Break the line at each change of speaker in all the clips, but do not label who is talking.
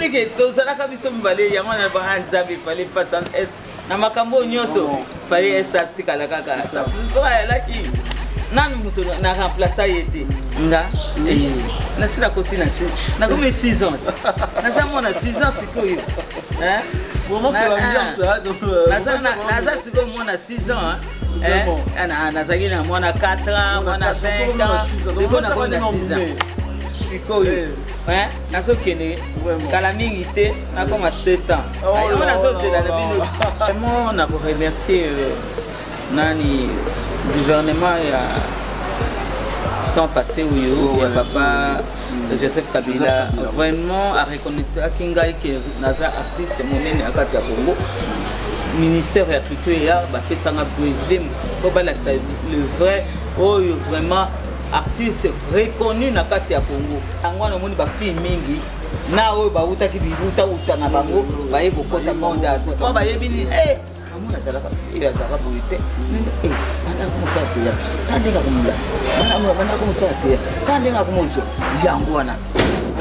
omoni ke tozalaka biso mibale yango na bana nzambe fallait pas sans s na makambo nyonso fallait esa tikala kaka so ayalaki nani muto na remplacer yete nga na sila côté na comme 6 ans na mona 6 ans sikoyo hein
vraiment c'est l'ambiance là donc
na siko mona 6 ans hein nazaki na mona 4 ans mona 5 ans siko na mona 6 ans sikoyo hein nazokende kala mingi te na comme 7 ans ayo nazozela na bino vraiment na ko remercier nani gouvernement ya temps passé où il y a papa Joseph Kabila vraiment a reconnaître à Kingai que Naza actrice c'est mon à Katia Congo ministère de la culture ya ba pesanga brevet pour ba le vrai oh vraiment artiste reconnu na Katia Congo angwana moni ba fille mingi na o ba utaki bibuta utanga bango ba yebo kota monde to ba yebini amuna zalaka fille zalaka boite bana kumusatu ya tandinga kumula bana kumusatu ya tandinga kumuzo yango wana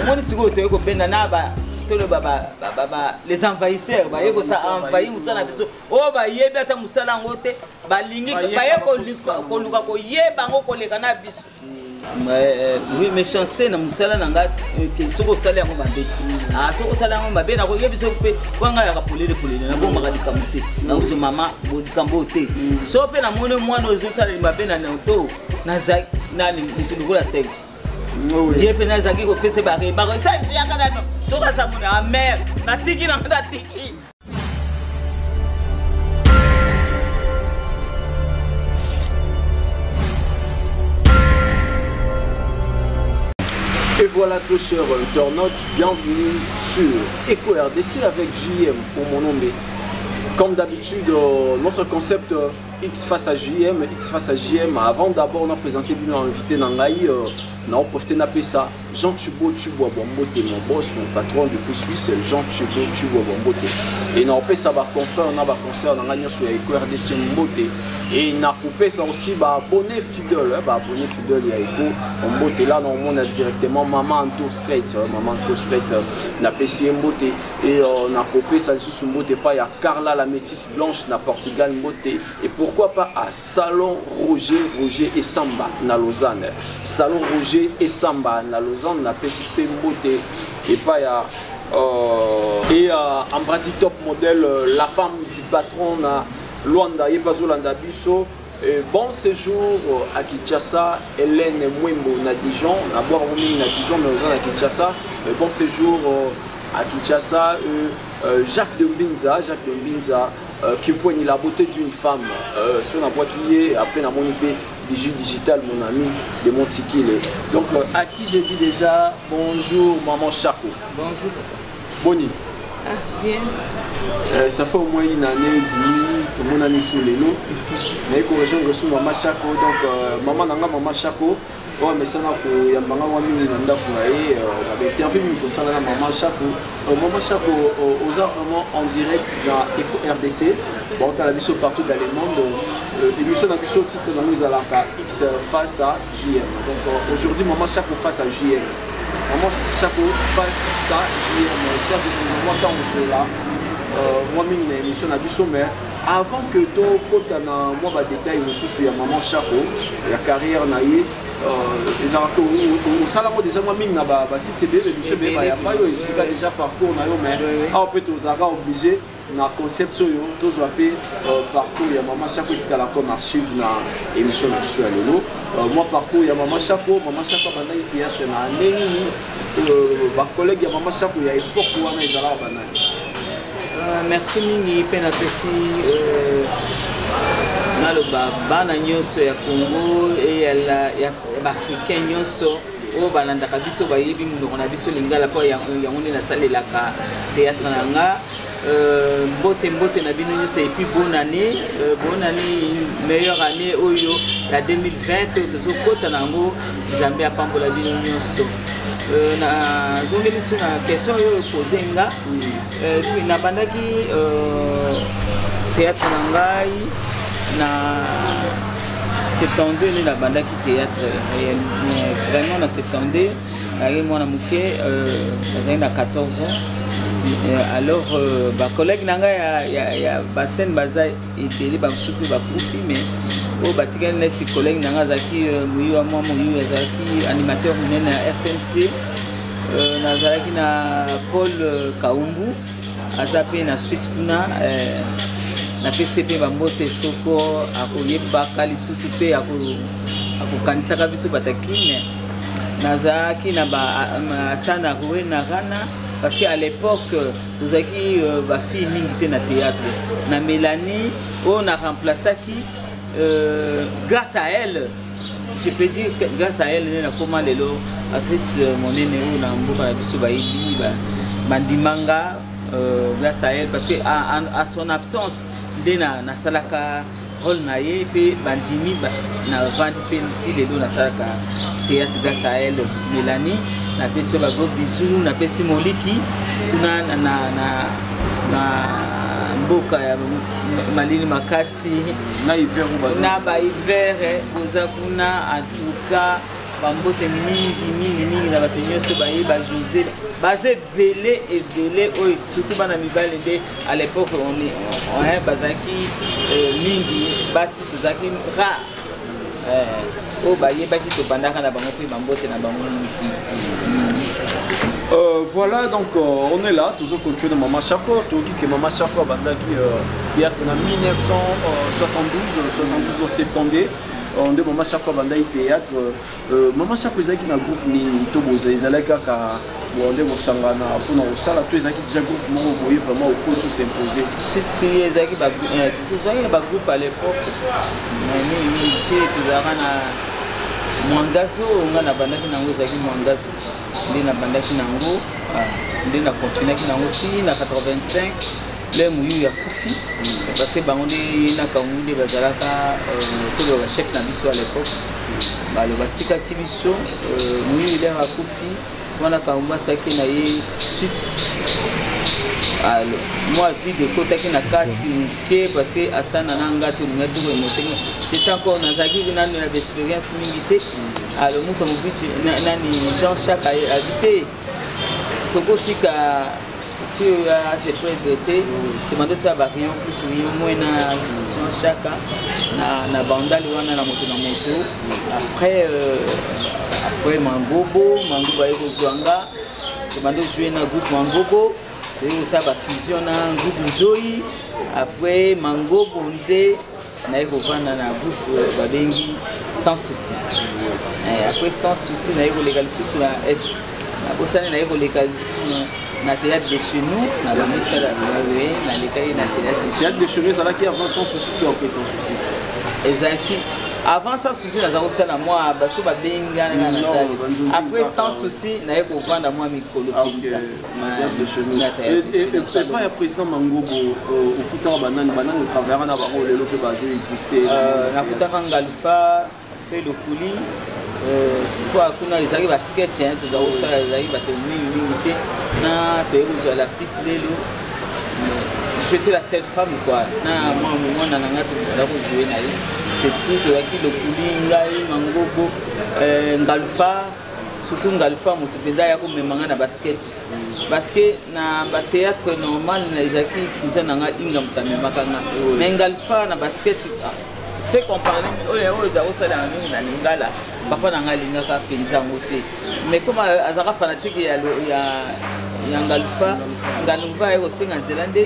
omoni siko toyeko benda na ba tolo baba les envahisseurs ba yeko sa envahir musala biso o ba yebi ata musala ngote balingi ba yeko ko luka ko yeba ngo koleka na biso oui méchanceté na musala nanga ke soko sala yango mabe soko sala yango mabe na ko yebiso pe kwanga ya kapolele na bomba kalika muté na uzo mama bodikambo te so pe na mone mwana ozo sala mabe na nto na zaki na mutu la sexe ye pe na zaki ko pese ba ça ya kana no so ka sa mona amer na tiki na tiki.
Et voilà très chers internautes, bienvenue sur Eco RDC avec JM pour mon nom. Comme d'habitude, notre concept X face à JM, avant d'abord on a présenté un invité Nangaï, on a profité d'appeler ça Jean Tubo Tubo Bombote, mon boss, mon patron depuis Suisse, Jean Tubo Tubo Bombote. Et on a fait ça, confrère, on a un concert dans la sur Eco RDC Mbote. Et on a coupé ça aussi, abonné fidèle, abonné fidèle, il y a Eco Mbote. Là, on a directement Maman Anto Straight, on a apprécié Mbote. Et on a coupé ça sous Mbote, pas il y a Carla la métisse blanche, na Portugal Mbote. Et pourquoi pas à Salon Roger et Samba, na Lausanne. Salon Roger et Samba, na Lausanne, on a apprécié Mbote. Et pas il y a Ambrasi Top Model, la femme du patron na Luanda, Yebazolanda Bisso. Bon séjour à Kinshasa, Hélène Mwembo na Dijon, à boire au na Dijon, mais aux à Kinshasa. Bon séjour à Kinshasa, Jacques de Mbinza, qui poigne la beauté d'une femme. Sur la boîte qui est après la monipé digital, mon ami de Montikile. Donc à qui j'ai dit déjà bonjour maman Chaco.
Bonjour.
Boni.
Ah, bien.
Ça fait au moins une année, 10 minutes, tout le monde a mis sous les noms. Mais quand je reçois maman Chaco, donc maman nanga maman Chaco, ouais mais ça n'a pas y a maman wami nanda pour aller, on avait interviewé pour ça là maman Chaco. Maman Chaco aux arts vraiment en direct dans Eco RDC. Bon, on a vu ça partout dans le monde. L'émission a vu ça au titre de nous à la X face à JM. Donc aujourd'hui maman Chaco face à JM. Maman Chaco face à JM. Moi quand on se là. Moi même une émission à Bissau, mais avant que toi quand moi va détailler sur maman Chaco la carrière naïe les articles au salon déjà moi même na ba site de l'émission mais il y a pas yo expliquer déjà parcours na yo mais en fait aux ara obligé na concept yo tous appelé parcours il y a maman Chaco qui la comme archive na émission na Bissau lelo moi parcours il y a maman Chaco banda théâtre na neni ba collègue il y a maman Chaco il y a époque où on a ezala bana.
Merci mingi pe na pesi na lo bana nyonso ya Congo et ya africain nyonso o balandaka biso bayebi munoko na biso lingala po yango nde nasalelaka théâtre nanga mbote na bino nyonso et puis bonne année meilleure année oyo ya 2020 tozokota nango Nzambe apambola bino nyonso. Na zongeli sur la question posée nga na bandaki théâtre nangai na 72 ni na bandaki théâtre réellement na 72 ari mwana muke na 14 ans Alors ba collègue nanga ya basen baza iteli ba msuku ba kufi mais o batika neti collègue nanga zaki muyi wa mwa muyi zaki animateur munene na RTNC nazalaki na Paul Kaumbu azape na Suisse kuna na PCP bambote soko akoyebaka lisusu pe akokanisaka biso batakine nazalaki na basana kowe na Ghana parce qu'à l'époque tozalaki bafille mingi te na théâtre na Mélanie on a remplacé qui grâce à elle je peux dire que grâce à elle na comment lelo actrice monene na mboka na biso bayibi bandimanga grâce à elle parce que à son absence dena na salaka rôle na ye pe bandimi na vandi pe lelo na salaka théâtre grâce à elle Mélanie na pesi ba go bisou na pesi moliki kuna na mboka ya malini makasi
na hiver
na ba hiver oza kuna en tout cas bambote mingi na bato nyonso bayeba José basé belé et belé oyo surtout bana mibale nde à l'époque on bazaki mingi basi tozaki rare o bayebaki tobandaka na bango mpe bambote na bango
voilà, donc on est là, toujours continué de Mama Chako, tout qui Mama Chako a théâtre en 1972 au septembre. On est Mama Chako a théâtre. Mama Chako est un groupe ni Toboza, ils allaient kaka on est au Sangana pour nous ça là tous ils déjà groupe moi vous voyez vraiment au coach s'imposer.
Si ils allaient ba groupe à l'époque. Mais qui tuzarana Mwangazo ngana bandaki nango zaki Mwangazo. Ndina bandaki nango ndina continuer ki nango ti na 85 le muyu ya kufi parce que bango ndi na kamundi bazalaka to le chef na biso à l'époque ba le batika ki biso muyu ile ya kufi wana kaumba saki na ye Suisse alors moi vie de côté qui na kati ke parce que asana nanga to metu ko motenga c'est encore na zaki na expérience mingi alors muto mobiti nani Jean-Jacques a habité tokotika que à cette prêté demandé ça va rien plus oui moins na Jean-Jacques na bandali wana na moto après Mangobo yeko zwanga demandé jouer na groupe Mangobo et ça va fusion na groupe Nzoi après Mangobo nde na yeko vana na groupe babengi sans souci après sans souci na yeko légaliser sur la na bosana na yeko légaliser na théâtre de chez nous na ba misala na lekai na
théâtre de chez nous ça là qui avant sans souci ou après sans souci
exactement avant sans souci na zako sala moi baso ba benga na sala après sans souci na yeko vanda moi mikolo
pizza théâtre de chez nous et c'est pas le président Mangobo au kuta banane au travers na ba lelo pe bazo exister
na kuta Ngalfa fait le coulis quoi kuna ezali ba sketch tu za osala ezali ba te mingi na te uzo la petite lelo j'étais la seule femme quoi na moi na nanga tu za ko jouer na ye c'est tout yaki le coulis ngai Mangobo Ngalfa surtout Ngalfa moto penda ya ko memanga na ba sketch parce que na ba théâtre normal na ezaki kuza nanga inga mutamemaka na Ngalfa na ba sketch c'est comparé oyo za osala na lingala papa nanga lingaka penza ngote mais comme azaka fanatique ya Ngalfa nganuva yo senga nzelande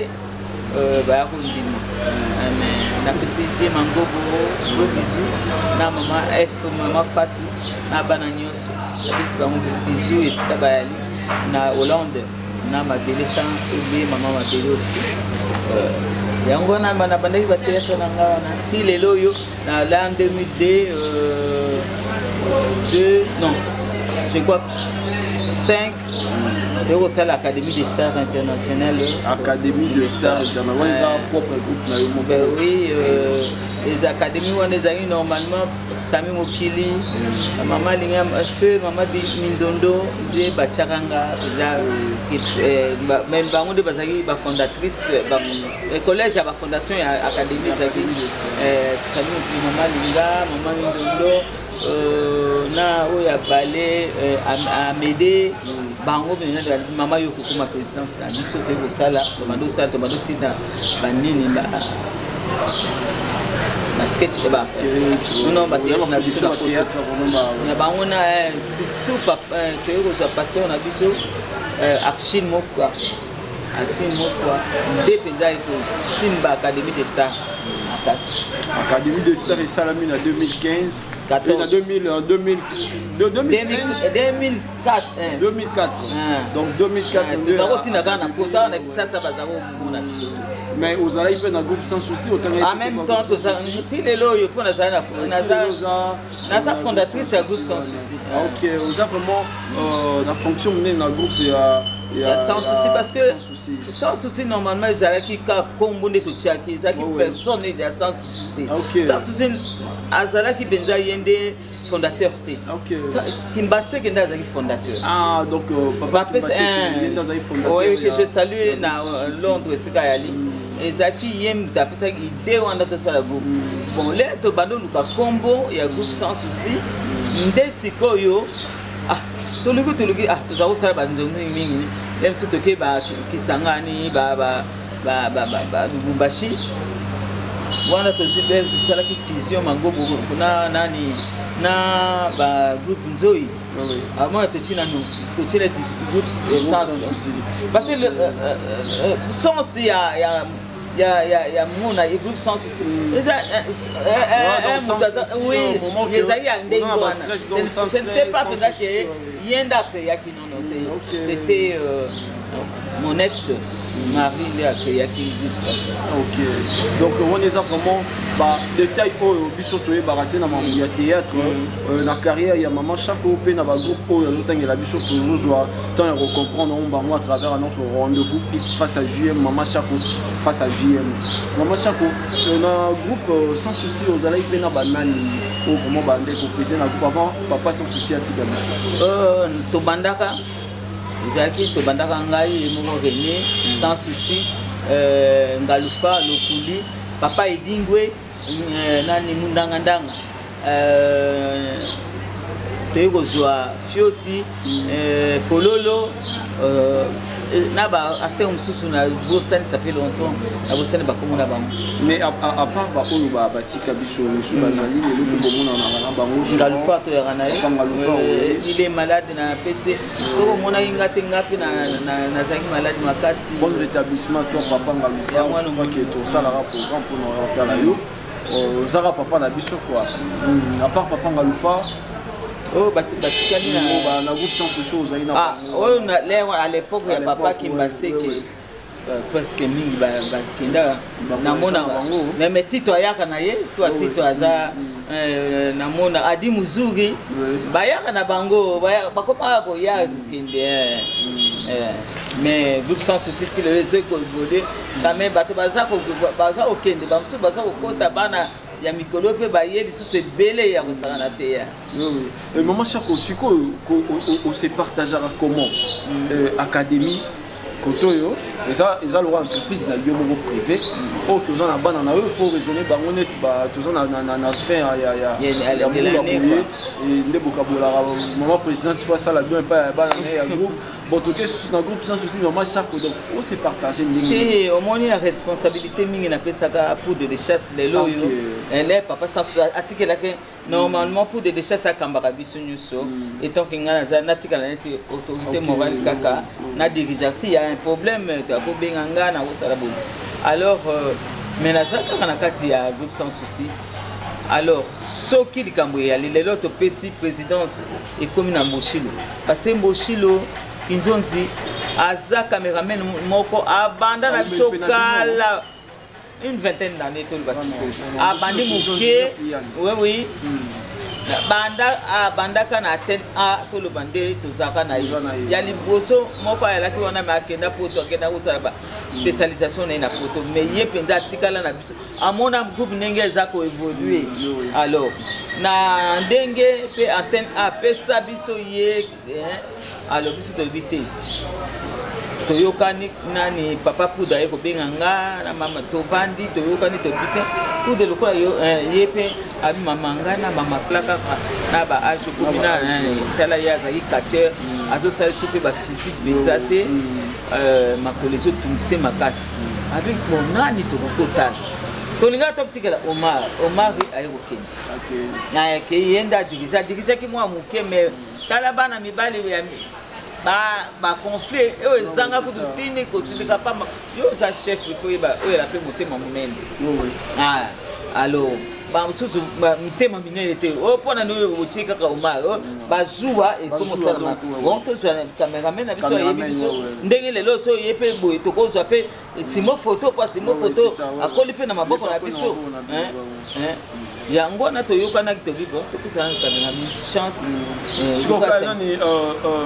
ba ko ndima mais na pesi Mangobo gros bisous na mama F mama Fatou na bana nyonso pesi ba mo bisous esika bayali na Hollande na Mabele sans oublier maman Mabele aussi yango na bana bandaki ba théâtre na ngana ti lelo yo na l'an 2002 non je crois 5 au sein de l'Académie des Stars Internationales.
Académie des Stars Internationales, ils ont un propre groupe.
Oui, les académies où on les a eu normalement, Sami Mokili, Maman Lingam Feu, Maman Mindondo, Dje Bacharanga, même Bango de Bazagi, la fondatrice, le collège à la fondation et l'Académie Zagi, Sami Mokili, Maman Linga, Maman Mindondo, na Oya Balé, Amédée, bango bien maman yo kokoma présidente na biso te ko sala tomando sala tomando tina banini ba sketch de base non ba théâtre na biso na bango na surtout te ko pasteur na biso Action Mokwa Action Mokwa dépenda ko Simba Académie des Stars
Académie des Stars et Salamine en 2015 en 2004 donc 2004 mais vous allez faire un groupe sans souci
en même temps la fondatrice du groupe sans souci
ok vous avez vraiment la fonction menée dans le groupe
sans souci parce que sans souci normalement ils allaient qui combo de tout chaque ils allaient personne n'est sans souci sans souci azala qui benza yende fondateur t Kimbatse qui est fondateur
ah donc papa Kimbatse qui est fondateur
oui que je salue na Londres Sikayali et zaki yem d'après ça idée on a tout ça groupe bon là to bando luka combo il y a groupe sans souci ndesikoyo ah toluki ah tuzao sala banzonzi mingi même si to ke ba kisangani ba Lubumbashi wana to zibes sala ki fusion mangobo kuna nani na ba groupe Nzoi avant to china no to chile groupe sans souci parce que le sens il y a mon groupe sans souci oui ce n'était pas peut-être que yenda créa qui non c'était mon ex Marie a créé
ok donc on est vraiment bah détail au bisoto et baraté dans mon théâtre la carrière il y a maman chaque opé dans le groupe au longtemps la bisoto nous doit tant recomprendre on va moi à travers notre rendez-vous X face à JM maman chaque face à JM maman chaque on a groupe sans souci aux allées plein banane au vraiment bandé pour président groupe avant papa sans souci à tika biso
to bandaka Izaki to bandaka ngai moko René sans souci Ngalufa Lokuli papa Edingwe nani mundanga teko zwa Fioti Fololo naba acteur mususu na Bosani ça fait longtemps na Bosani ba komona ba
mais à part ba oyo ba batika biso mususu ba nali le komona na ba mususu
Ngalufa to ya na il est malade na PC so mona ingate ngapi na zangi malade makasi
bon rétablissement toi papa Ngalufa moi non que to sala programme pour nous tala yo zara papa na biso quoi à part papa Ngalufa
oh batikali
na groupe sans souci aux aina
ah oh à l'époque il y a papa Kimbatse qui presque mingi ba kinda na mona même Tito ayaka na ye toi Tito aza na mona adi muzuri bayaka na bango bakoma ko ya kinde mais groupe sans souci ti le zeko volé quand même bato baza okende bamsu baza okota bana ya mikolo pe ba yeli sous ce belé ya kosala na te ya
oui maman chaque aussi on se partagera comment académie kotoyo eza le entreprise na lieu moko privé o toza na bana na eux faut raisonner bango net ba toza na fin ya nde bokabola maman présidente fois ça la bien pas bana ya groupe bon tout est dans groupe sans souci maman chaque donc on se partager
et au moins la responsabilité mingi na pesaka pour de chasse les loyo elle papa ça article là que normalement pour de chasse à kambaka biso nyuso et tant que ngana za natika na neti autorité morale kaka na dirigeant si il y a un problème tu ko benganga na osala bon alors mais na ça kana kati ya groupe sans souci alors soki likambo ya lelo to pesi présidence et comme na Mboshilo parce que Mboshilo Kinzonzi aza cameraman moko abanda na biso kala une vingtaine d'années tout le basi abandi muke oui banda kana atteindre a tout le bandé to zaka na ya liboso moko ya ki wana makenda poto kenda usala ba spécialisation na poto mais ye penda tikala na biso amona groupe ndenge za ko évoluer alors na ndenge pe antenne a pesa biso ye alors biso to bité toyokani nani papa Poudre ye kobenga nga na mama tovandi toyokani tobite Poudre lokola yepe abi mama nga na mama plaka na ba age komina tala ya zaki kacher azo sala sope ba physique bezate makolo ezotungise makasi abi monani tokokotala tolinga topitikela Omar aye kokende nayake yenda dirigaki mwa moke me tala bana mibali ya ba conflit eo ezanga kututini kosilika pa yo za chef faut yeba oyo la pe motema monene alors ba mususu motema minene te o pona no bochika ka Omar bazua e comme ça bon to zo cameraman na biso yebi biso ndenge lelo so yepe boye to ko zo pe simo photo akoli pe na maboko na biso yango na toyokana kitobibo tokisa kamera chance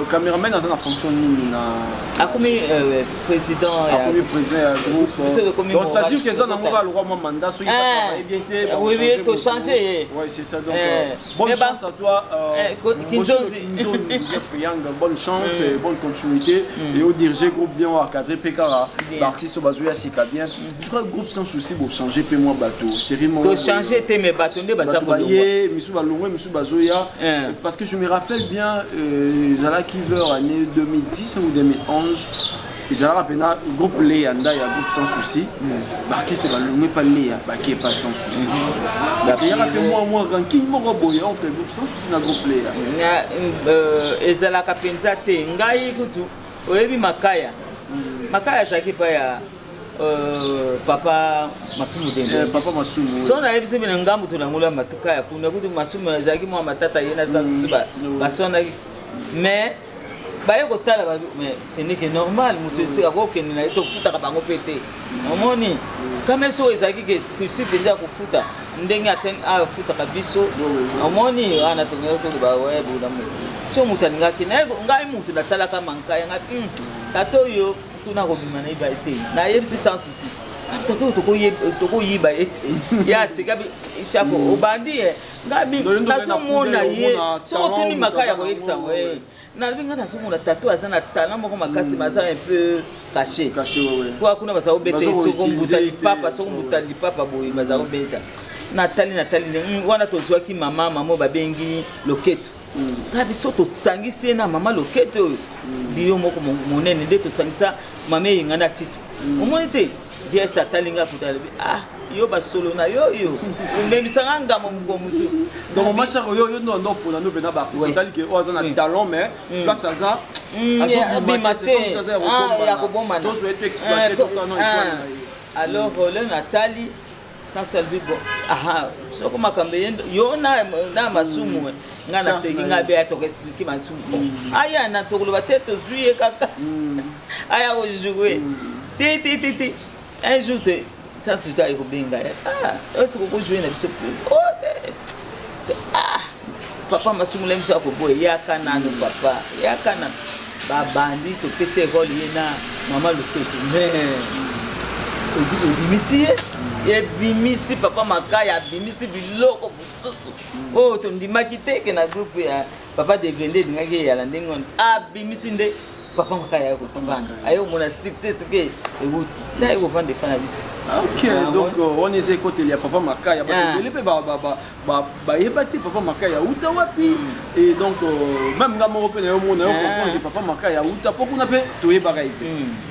cameraman azana fonction nini na
akomi président
ya groupe donc c'est-à-dire que ça na ngora le roi mandat so il va bien te
oui to changer
ouais c'est ça donc bonne chance à toi Kinzozi bonne chance et bonne continuité et au diriger groupe bien encadré Pekara l'artiste bazoya sika bien je crois que groupe sans souci pour changer pe moi bateau série mo
to changer te me bateau
parce que je me rappelle bien Zala Kiver année 2010 ou 2011 ils ont rappelé le groupe Léa il y a groupe sans souci l'artiste va le pas Léa qui est pas sans souci il y a rappelé moi ranking moi boya entre groupe sans souci na groupe Léa
ezala kapenza te ngai kutu oyebi makaya zaki pa ya papa Masumu Dende
papa Masumu
so na yebise bina ngambu tunangula matuka ya kuna kutu Masumu azaki mwa matata yena za basona mais baye kotala ba mais ce n'est que normal mutu tsika ko keni na to futa ka bango pete omoni kama so ezaki ke structure penza ko futa ndenge aten a futa kabiso omoni ana to ngelo to ba we buda mu so mutalinga kina ngai mutu natala kama nkaya ngati tato yo tuna ko bimana iba ete na yebisi sans souci tato to ko yiba ete ya sikabi ishako obandi ngabi taso mona ye so tuni makaya ko yebisa we na binga taso mona tato azana talent moko makasi maza un peu caché kwa kuna basa obete so kombutali papa boy maza obeta natali wana tozwa ki mama babengi loketo tabi soto sangisi na mama loketo diyo moko monene nde to sangisa mama yingana titu omoni te dia satalinga kutala yo basolo na yo ndembisanga ngamo mukomusu
donc macha yo ndo pona no bena artiste tali ke ozana talent mais place aza
ya kobomana
to souhaite exploiter tout non
alors le Nathalie sans selbi bon soko makambe yo na Masumu ngana seki ngabe ya to expliquer Masumu aya na to lo batete zuye kaka aya o jouer ti un jour ça c'est toi ko benga est-ce que ko jouer na biso papa Masumu lemsa ko boy yakana no papa yakana babandi to pese role yena mama loketo mais bimisi papa makaya bimisi biloko bususu to ndimaki teke na groupe ya papa de vende ngaki ya landingo bimisi nde papa makaya ko tongana ayo mona success ke ebuti dai ko vande fana biso
OK donc on essaie côté ya papa makaya ba lepe ba yebati papa makaya uta wapi et donc même ngamo européen yo mona yo comprendre papa makaya uta pokuna pe to yeba kai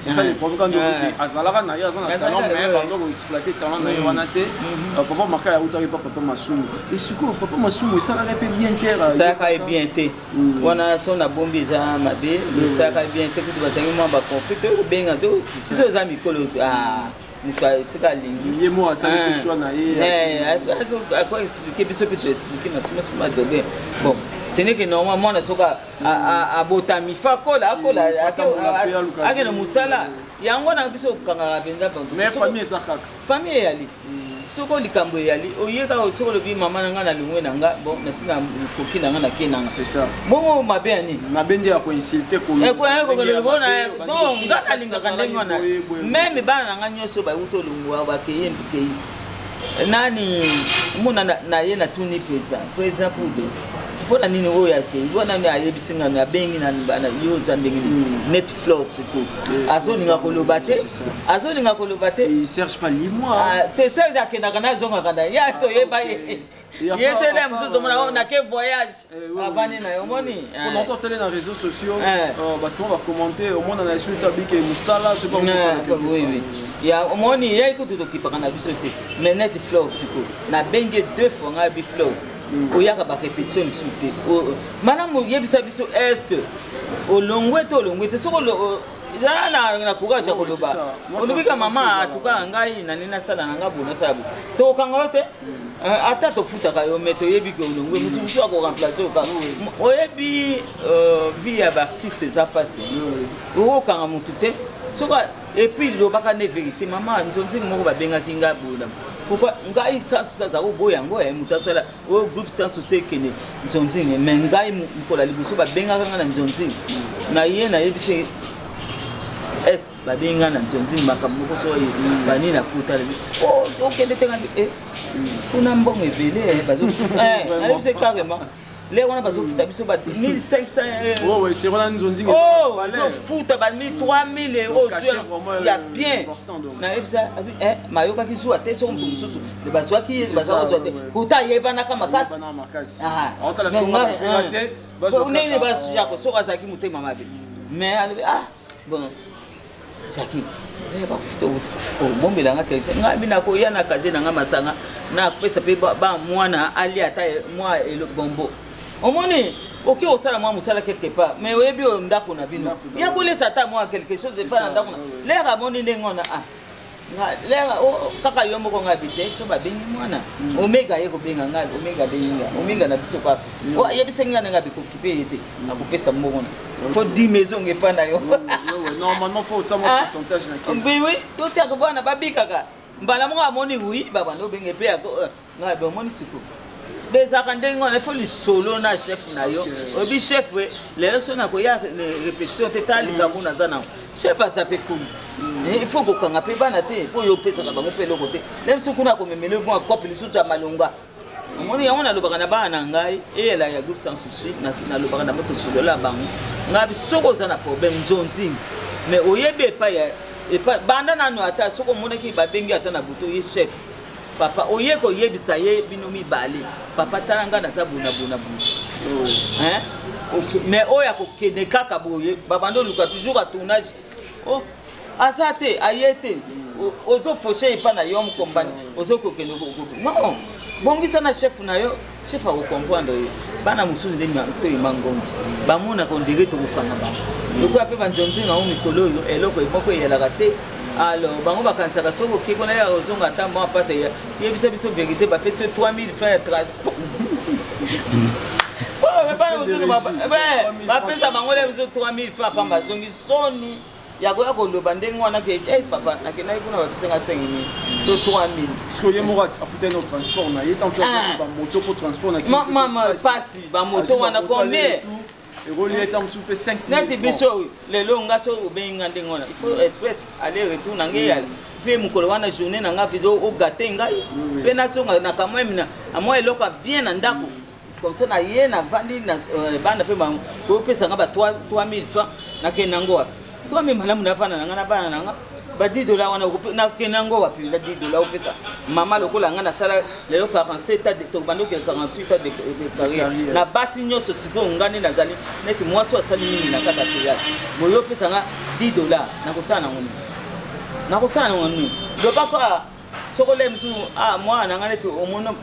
c'est ça le problème quand on azalaka na ya zana talent mais pendant qu'on exploiter talent na yo wana te papa makaya uta ke papa Masumu et suko papa Masumu ça la répé bien terre
ça ka bien te wana so na bombi za mabe ça ka bien te que tu vas tenir moi ba conflit ko benga to si so za mikolo mutua sika lingi
yemo asali ko choix na ye
quoi expliquer biso peut expliquer Masumu dobe bon ce n'est que normalement na soka abotami fa kola akena musala yango na biso kanga benza bantu
mais famille ça kaka
famille yali soko likambo yali oyeka soko lobi mama nanga na lungwe nanga bon na singa koki nanga na kenanga
c'est ça
bongo mabeni
mabende ya ko insulter ko
ko le bona bon ngana linga kandengo na même bana nanga nyoso ba uto lungwa ba keye mbikei nani muna na ye na tuni president Poudre Pona nini oya te bona ni ayebisinga na bengi na bana yo zandingi net flow siko azolinga koloba te
il cherche pas lis-moi
te serge akenda kana zonga kana ya to yeba yese dem so mona na ke voyage abani na yo moni
on entend télé dans les réseaux sociaux bah on va commenter au monde on a su tabi que musala c'est pas
oui ya moni ya ikutu to kipa kana biso te mais net flow siko na bengi 2 fois nga bi flow oyaka ba répétition lisute madame yebisa biso est-ce que olongwe soko na courage ya koloba olobika mama atuka ngai na nina sala nga bona sabu to kanga te ata to futaka yo meto yebi ko olongwe mutu ako remplacer ka oyebi vie ya artiste za passé o kanga mutu te soko et puis lobaka ne vérité mama nzonzi moko ba benga kinga bona pourquoi ngai ça za obo yango mutasala o groupe sans souci kene nzonzi mais ngai mukola libuso ba benga kanga na nzonzi na ye na yebise es ba benga na nzonzi makambo ko so bani na puta o kende tenga kuna mbongo ebele bazo na yebise carrément les on a besoin de biso ba 1500
ouais c'est vraiment nzonzi
so futa ba 3000 euros il y a bien na ebisa mayoka kisu ate so mtu mususu de bazwaki bazazo ate kuta yebana kama makasi
on t'a la soma ate
bazo nene basu yako so kazaki mutema mabe mais bon Jackie ba futa bombe langa kese ngabi na ko yana kaze na masanga na pesa pe ba mwana ali ata mwa elo bombo omoni OK osala mwa musala quelque part mais oyebi ndako na bino ya kolesa ata mwa quelque chose de pas ndako l'air amoni ndengona l'air kaka yo moko ngabite so ba bengi mwana omega yeko benga ngali omega na biso kwa yebisenga ngabi ko kipete akopesa mbongo faut 10 maisons ngepanda yo
normalement faut ça mon pourcentage na caisse
oui to tia ko bana babikaka mbala mo amoni oui baba no benge pe ngabe omoni siko bezaka ndenge on faut le solo na chef na yo obi chef we le so na ko ya répétition totale kamuna zana chef ça peut cool il faut ko kanga pe bana te po yo pesa ka bango pe lo côté même si kuna ko memele bon couple lisusu ya malonga omoni yango na lobaka na bana ngai ela ya groupe sans souci na lobaka na moto solo la bango ngabi soko za na problème nzonzi mais oyebe pa ya et pas banda na no ata soko monaki ba bengi ata na buto ye chef papa oyeko yebisa ye binomi bali papa talanga na zabuna hein OK mais oya ko kene kaka boye babando luka toujours à tournage azate ayete ozo faucher pas na yom compagnie ozo ko kene non bongisa na chef na yo chef a ko comprendre bana mususu ndeni to imangongo bamona ko ndire to kokanga ba loko ape banjonzi na mikolo yo eloko eboko yelaka te alors bango bakansaka soko kiko na ya ozonga ata mwa pata ya yebisa biso vérité ba fait 3000 francs de transport ba pesa bango le biso 3000 francs pamba zongi soni ya ko loba ndenge wana ke papa nakena ikuna ba pesa 5000 to 3000
parce que ye mo rat afute no transport na ye tant so ba moto pour transport na ki
mama pasi ba moto wana combien
et relié tant soupe 5
nati biso le longa so obenga ndenge wana il faut espèce aller retour na ngai pe mukolo wana journée na nga video o gâté ngai pe na so na kamwemna amwa eloka bien na ndako comme ça na ye na vandi na banda pe ba ko pesa nga ba 3000 francs na kenango 3000 malamu na fana na bana na ba $10 wana na kenango wapi la $10 opesa mama lokola nga na sala lelo 47 ans de to bando ke 48 ans de carrière na basi nyoso siko ngani nazali neti mwaso asali nini na kata ya moyo pesa nga $10 na kosana ngoni do ba kwa sokole msu mwana nga neti omono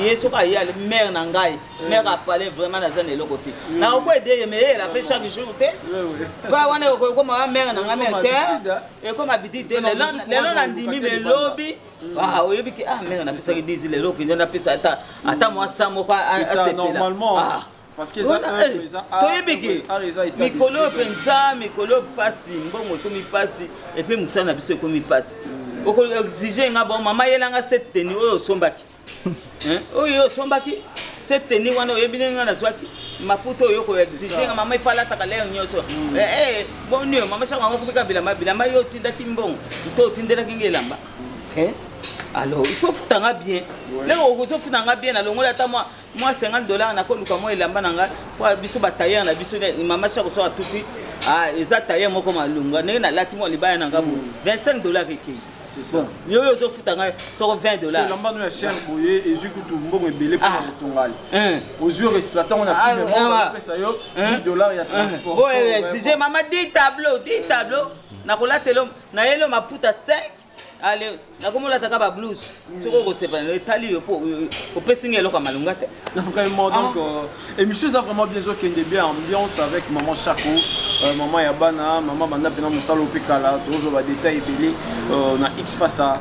yeso ka ya le mère na ngai mère a parlé vraiment na zane eloko te na ko aider mais la fait chaque jour te ba wana ko ma mère na ngai mère te e ko ma bidi te lelo na ndimi me lobi oyebi ki mère na pesa 10 lelo ki na pesa ata moi ça mo ka
normalement parce que ça
toyebiki mikolo penza mikolo pasi mbongo ko mi pasi et puis musana biso ko mi pasi oko exiger nga bon mama yelanga cette tenue oyo sombaki oyo sombaki cette tenue wana oyebile nga na swaki maputo oyo ko exiger nga mama ifala takale nyoso bonio mama shaka ngo kubika bilamba yo tinda kimbongo to tindela kingelamba alors il faut futanga bien lelo ko so futanga bien na longola ta moi moi $50 na ko luka mo elamba nanga po biso ba tailleur na biso mama chako so atuti ah eza tailleur moko malunga ndenge na lati mo libaya nanga bo $25 kiki. C'est ça. Yo yo so futanga so $20.
Lamba no ya cher boye ezuku tu mbongo ebele pour tongal. Aux yeux exploitants on a fait ça yo $10 ya transport.
Ouais, DJ mama 10 tableaux na kola telo na yelo maputa 5. Allez, na komola taka ba blues. Toko ko sepa le tali yo po pessinga eloko malunga te.
Vraiment donc émission ça vraiment bien zo kende bien ambiance avec maman Chako, maman Yabana, maman Banda pena musalo pekala, tozo ba détail belé na X face à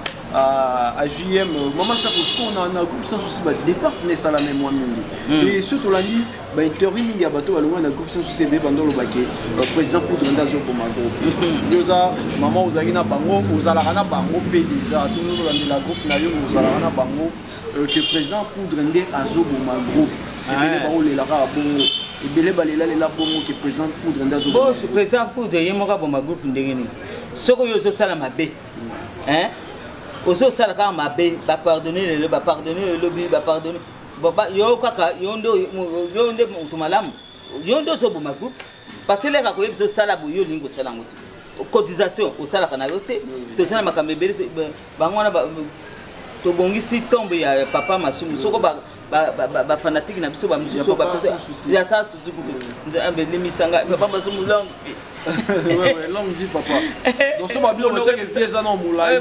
JM maman Chako ce qu'on a groupe sans souci ba départ mais ça la même moi mingi. Et surtout la nuit ba interview mingi ya bato balunga na groupe sans souci be bandolo baké président pour Drenda zo pour ma groupe. Yoza maman ozali na bango ozala na bango pe déjà tout le monde dans la groupe na yo ozala na bango que président pour Drenda azo pour ma groupe. Et ba ole la ka bongo ebele balela lela bongo que président pour Drenda zo.
Bon président pour de yemoka pour ma groupe ndengeni. Soko yo zo sala mabe. Hein? Ozo sala ka mabe ba pardonner le ba pardonner le lobby ba pardonner. Baba yo kaka yondo utumalamu yondo so boma groupe parce que les ka ko yebiso sala bo yo lingo sala ngoti cotisation au sala kana yote to sala makamebele bangwana to bongisi tombe ya papa masumu soko ba fanatique na biso ba mususu ba ya sa susu kuto nzambe lemisanga papa masumu long
ouais long vie papa donc so ba bio on sait que c'est ça non moulay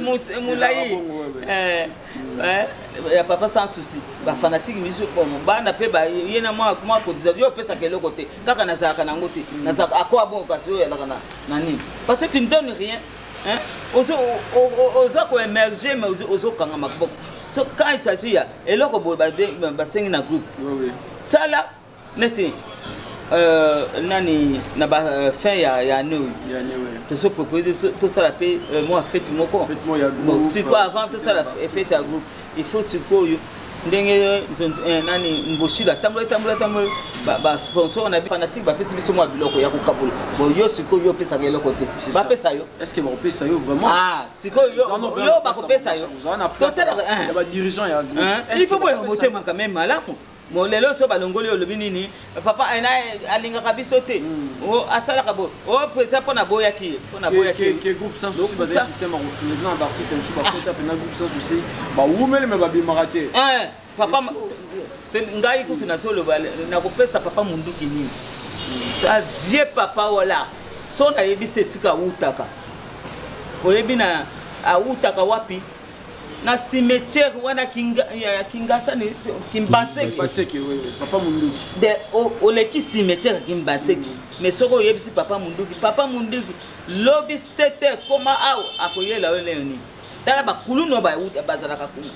ya papa sans souci ba fanatique biso bon bana pe ba yena moi cotisation yo pesa kelo côté kaka na zaka na ngoti na zaka akwa bon parce que ya na nani parce que tu ne donnes rien hein ozo ko émerger mais ozo kanga makbo so quand il s'agit ya eloko bo ba sengi na groupe ça là neti nani na ba fin ya nous to se proposer tout ça la paix moi fête moko bon c'est quoi avant tout ça la fête à groupe il faut ce que ndenge nani mboshila tambola ba sponsor na fanatique ba pesa biso moi biloko ya kokabula bon yo siko yo pesa ngelo côté ba pesa yo
est-ce que ba pesa yo vraiment
siko yo ba ko pesa yo
to ça ba dirigeant ya groupe
il faut boya motema quand même malamu mo lelo so balongoli olobi nini papa ena alinga kabiso te o asala kabo o pesa pona boya ki
que groupe sans souci ba des système refusé na artiste en suba kota pena groupe sans souci ba wumele me ba bimarate
papa ngai kutu na solo bale na ko pesa papa munduki nini ta vie papa wala so na yebise sika utaka oyebi na utaka wapi na cimetière wana Kingasa ni Kimbatseki
papa munduki
de oleki cimetière Kimbatseki mais soko yebisi papa munduki lobby 7h koma awo akoyela oleni tala bakulu no ba uta bazala ka kuna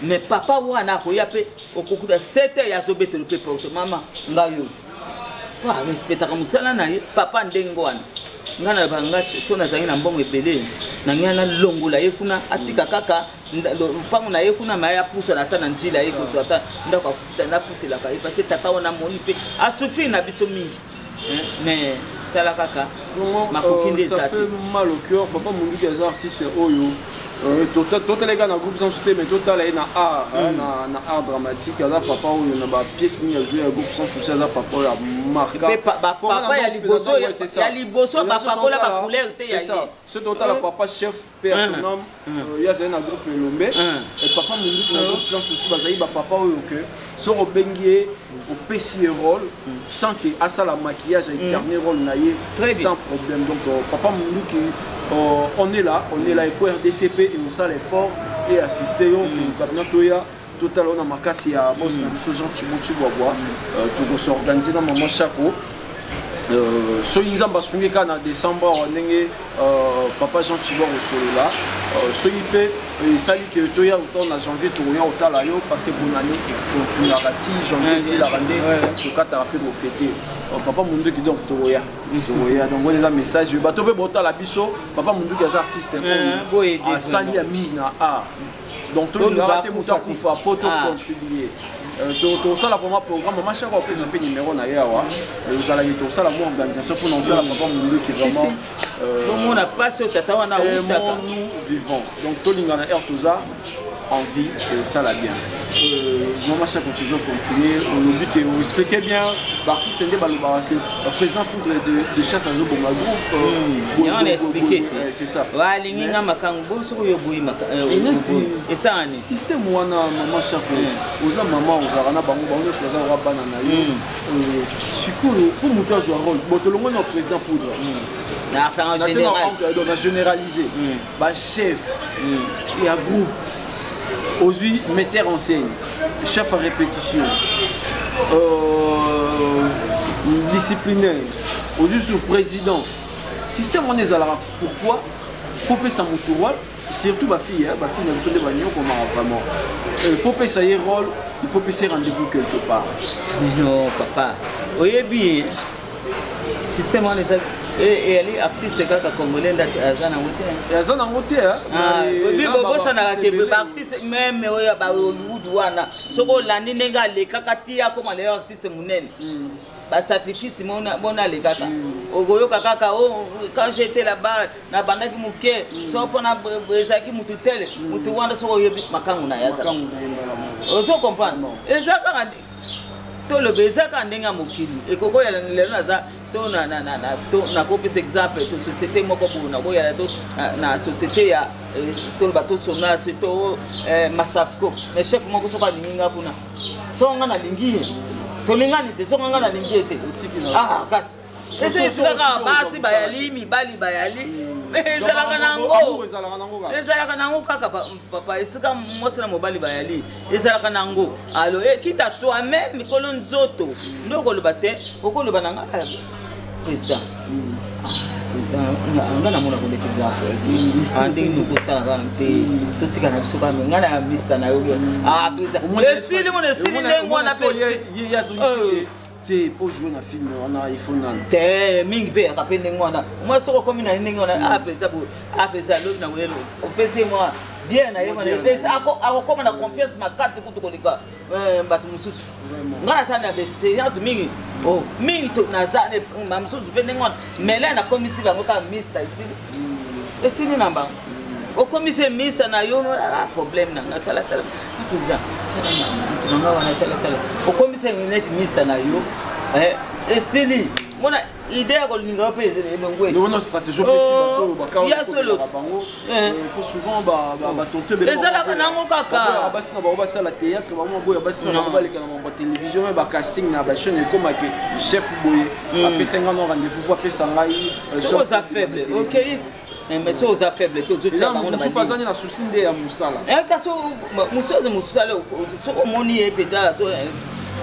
mais papa wana akoya pe okokuta 7h ya zobetelo pe porte mama ngayo wa respecta kamusala na ye papa ndengo wana ngana banga sona zangi na mbongo ebele na ngana longola ye kuna atika kaka pango na ye kuna maya pusa na ta na njila ye kuzo ata ndako kufuta na futela ka parce que tata wana moni pe asufi na biso mingi mais tala kaka makokinde
ça fait mal au cœur papa mungi des artistes oyo total les gars na groupe sans souci mais total na art dramatique là papa oyo na ba pièce mi a joué un groupe sans souci ça papa ya marquant
papa ya liboso papa kola ba couleur te ya
ça ce total papa chef personnel ya c'est un groupe Lombe et papa mungi na groupe sans souci bazai ba papa oyo que so obengie au PC rôle sans que à ça la maquillage et dernier rôle na ye sans problème donc papa mungi on est là et pour RDCP et on sait l'effort et assister au cabinet Toya total on a makasi ya boss na biso Jean Timothée Bois pour s'organiser dans maman Chako so inzamba sungeka na décembre ndenge papa Jean Tibor au solo là so ipe sali que Toya autant na janvier toya otala yo parce que bonne année et continuera ti janvier c'est la rendez to kata rapide au fêter papa mundu qui donc toya donc on a message bato pe bota la biso papa mundu qui est artiste comme sali ami na donc tout le raté muta kufa poto contribuer to ça la vraiment programme machin ko pesa pe numéro na yawa vous allez to ça la mo organisation pour non papa mundu qui vraiment
on n'a pas ce tata wana
nous vivons donc to lingana air tout ça en vie et ça la bien Maman Chaco toujours continuer. On oublie qu'on expliquait bien, l'artiste était le président poudre de chasse à Zobo groupe.
On a expliqué.
C'est ça.
Walinga makango soko yo boyi makango. Et ça ani.
Système wana Maman Chaco. Oza maman ozarana bango bango soza wa banana yo. Sikoyo pour monter à jouer rôle. Botolongo na président poudre.
Na faire en général.
On a généralisé. Bah chef et un groupe. Aujourd'hui, metteur en scène, chef à répétition, disciplinaire, aujourd'hui sur président. Système on est là. Pourquoi? Pour payer sa motorole, surtout ma fille n'a besoin de bagnon comme vraiment. Pour payer sa rôle, il faut payer rendez-vous quelque part.
Mais non, papa. Oui, bien. Système on est là. Et elle est artiste kaka congolais d'Azana Woté.
Azana Woté hein.
Oui, bossa na ke artiste même oya ba Hollywood wana. Soko landi nenga le kaka tia comme les artistes munene. Ba sacrifice mona le kaka. Ogoyo kaka quand j'étais là-bas na bandaki muke so pona brezaki mututele mutu wanda soko yebi makangu na yaza. Ozo comprendre. Ezaka to le bezaka ndenga mokili. Ekoko ya lelo naza to na kopes exemple to société moko na boya to na société ya to bato sona to Masafco mais chef moko soka linga kuna so nga na lingi to linga ni te so nga na lingi te ah kasi c'est kaka basi bayali mibali bayali ezalaka nango kaka papa esika mwasi na mobali bayali ezalaka nango alo kita toi-même mikolo nzoto ndoko loba te okoloba nanga président nga na mona ko de graphe ande nous ko ça nga te tout kana biso ba nga na mista na yo président le style ngo na pe
ya so te pour jouer na film on a iPhone
te mingi pe akapende ngwana moi soko komi na ndenge ona président lo na welo o pese moi bien na yema na pese ako koma na confiance makati kutu kolika batu mususu ngana sana experience mingi mingi to na zane mamsusu pe ngwana mele na komisi bango ka mister ici esini namba o komisi mister na yo problème na tala président tunanga wana tala o komisi net mister na yo esini mona idée ya kolinga pe elongwe
no no stratégie précis bato
ya solo
pour souvent ba tonte bele
ezalaka nango kaka
basi na ba sala théâtre ba mo boya basi na ba leka na ba télévision ba casting na ba chaîne comme que chef boye apesa ngano rendez-vous pour apesa ngai
chose faible OK mais so za faible to zo tshaba ngona ba
supazani na souci nde ya musala
kaso musoze musala so omoni epeta so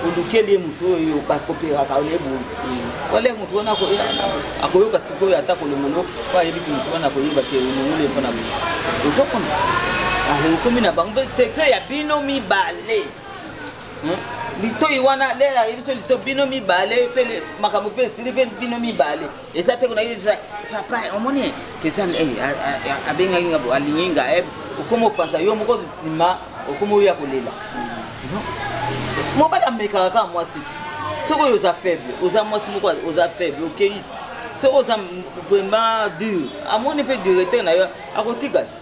odukeli muto yo ba kopera ka lebu wale mutu wana ko akoyoka siko ya ta kolongono kwa yebi mutu wana ko yiba ke ngule mpona uzokona komi na bango secret ya bino mibale lito iwana lela yebiso lito bino mibale pele makambo pe sili pe bino mibale eza te kuna yebisa papa omoni kesan abenga ngabo alinga ukomo pasa yo moko tsima ukomo ya kolela mobala meka ka mwasi soko yo za faible oza mwasi moko oza faible OK soko za vraiment dur amoni pe directeur na yo akotikati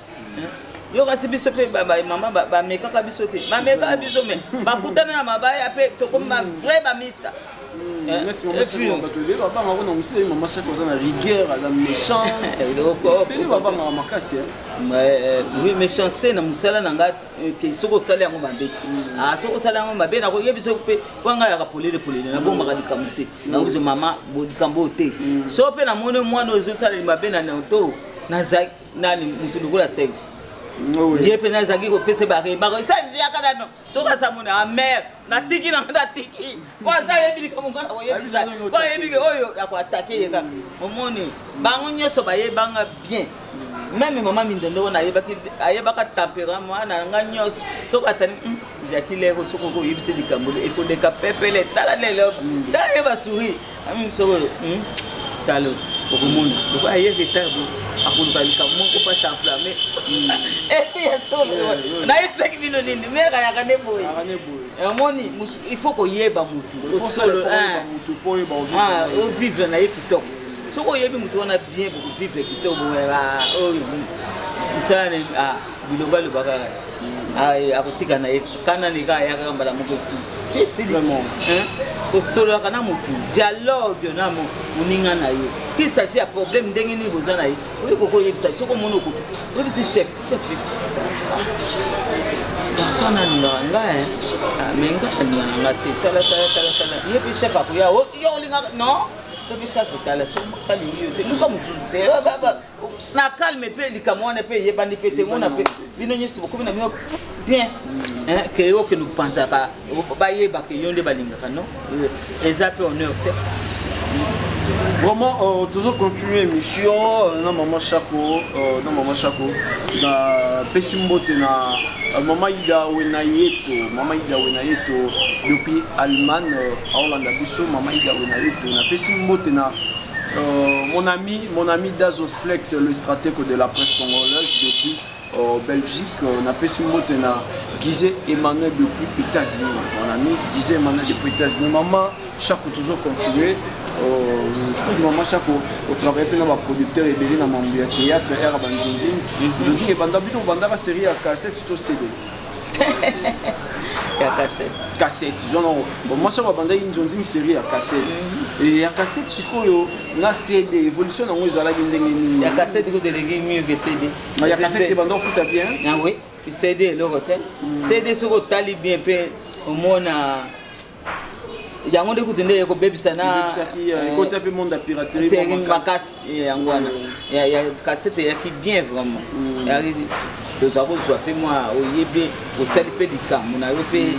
yo kasi biso pe mama ba meka ka biso te ba meka biso me ba kutana na mabaya pe to comme vrai ba mister
Maman Chaco a rigueur, la méchante.
Oui, méchanceté, na musala nanga ke soko sala yango mabe. Soko sala yango mabe na ko yebiso pe kwanga ya kapolele na bomba ka likamute. Na uzo mama bo likambo te. So pe na mone mwana ozo sala mabe na to na za nani mutu lokola sex. Ye pe na zaki ko pese ba re ba sa ya kana no. So ka sa mona mère na tiki na tiki. Kwa sa yebi ka mungana ko yebi za. Kwa yebi ke oyo ya ko attaquer ye ka. Omoni bango nyoso ba ye banga bien. Même maman mindendo na yeba ka tempérament na nganyoso so katani jakile ko soko ko yibise dikambole eko de ka pepele tala lelo tala yeba souri ami soko talo ko monde ko aye vitabo akulu balika moko pa s'enflammer ya solo na yebisa ki bino nini mera ya kane boy moni il faut ko yeba mutu solo
mutu po yeba
o vivre na yekitoko soko yebi mutu wana bien vivre kitoko ba o misala biloba bakaka akotika na ye kana nika ayaka mbala moko si c'est vraiment osolo kana mutu dialogue na muninga na ye qui s'agit à problème ndenge ni boza na ye oyo koko yebisa soko mono ko yebisi chef personne nga menga nga te tala yebi chef akuya yo linga non yebi chef tala so sali yo te luka mutu te na calme pe likamone pe yebandi pe te mona pe bino nyesu ko na mio bien que yo que nous pensons ka ba yeba ke yonde balingaka non ezape honneur te.
Vraiment, toujours continuer l'émission. Non, maman Chako, na Pessimbote na maman Ida Wenayeto, depuis Allemagne, à Hollande, maman Ida Wenayeto, na Pessimbote na mon ami Dazoflex, le stratège de la presse congolaise depuis Belgique, na Pessimbote na Guizé Emmanuel depuis États-Unis, mon ami Guizé Emmanuel depuis États-Unis. Maman Chako toujours continuer. Je crois que maman Chako au travail avec nos producteurs et bien dans mon théâtre Air Banzonzing. Je dis que pendant plutôt pendant la série à cassette tout CD. Cassette. Moi ça va pendant une Zonzing série à cassette. Et à cassette c'est quoi na CD évolution dans les ala ndenge.
Ya cassette ko délégué mieux que CD.
Mais ya cassette pendant foot bien.
Ah oui, CD le hôtel. CD so ko tali bien pe au mona yango de kutende ko bebisana
ko tsape monde piraterie
makas yangwana ya cassette ya ki bien vraiment ya deux avons soit moi oyebe au salipe dikamu na yo pe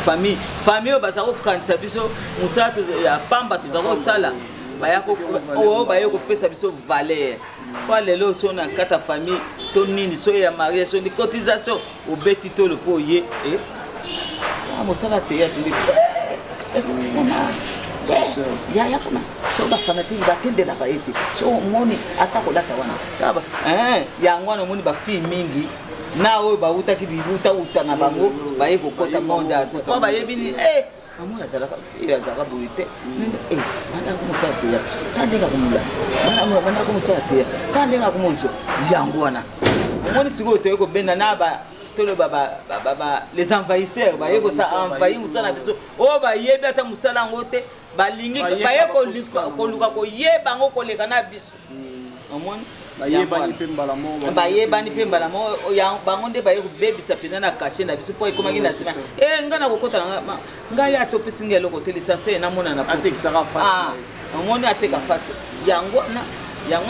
famille bazako kanisa biso musato ya pamba tuzako sala bayako bayako pesa biso valeur kwa lelo so na kata famille to nini so ya mariage so ni cotisation au beti to le po ye musala te ya ya kuna so ba fanatique ba tende na baeti so moni atakolata wana saba yangwana moni ba fi mingi na oyo ba utaki bibuta utanga bango ba yeko kota monda to ba yebini amu ya zalaka fi ya zalaka bulite bana kumusa te tandinga kumula bana kumusa te tandinga kumuzo yangwana moni siko to yeko benda na ba tolo baba les envahisseurs ba yeko sa envahir musala biso o ba yebi ata musala ngote balingi ba yeko ko luka ko yeba ngo koleka na biso omoni
ba yeba ni pembala mo
ya bango nde ba yeko bebisa pena na caché na biso po ikomaki na sima ngana kokota nga ya to pisinga loko telisase na mona na
atek sara face
omoni ateka face yango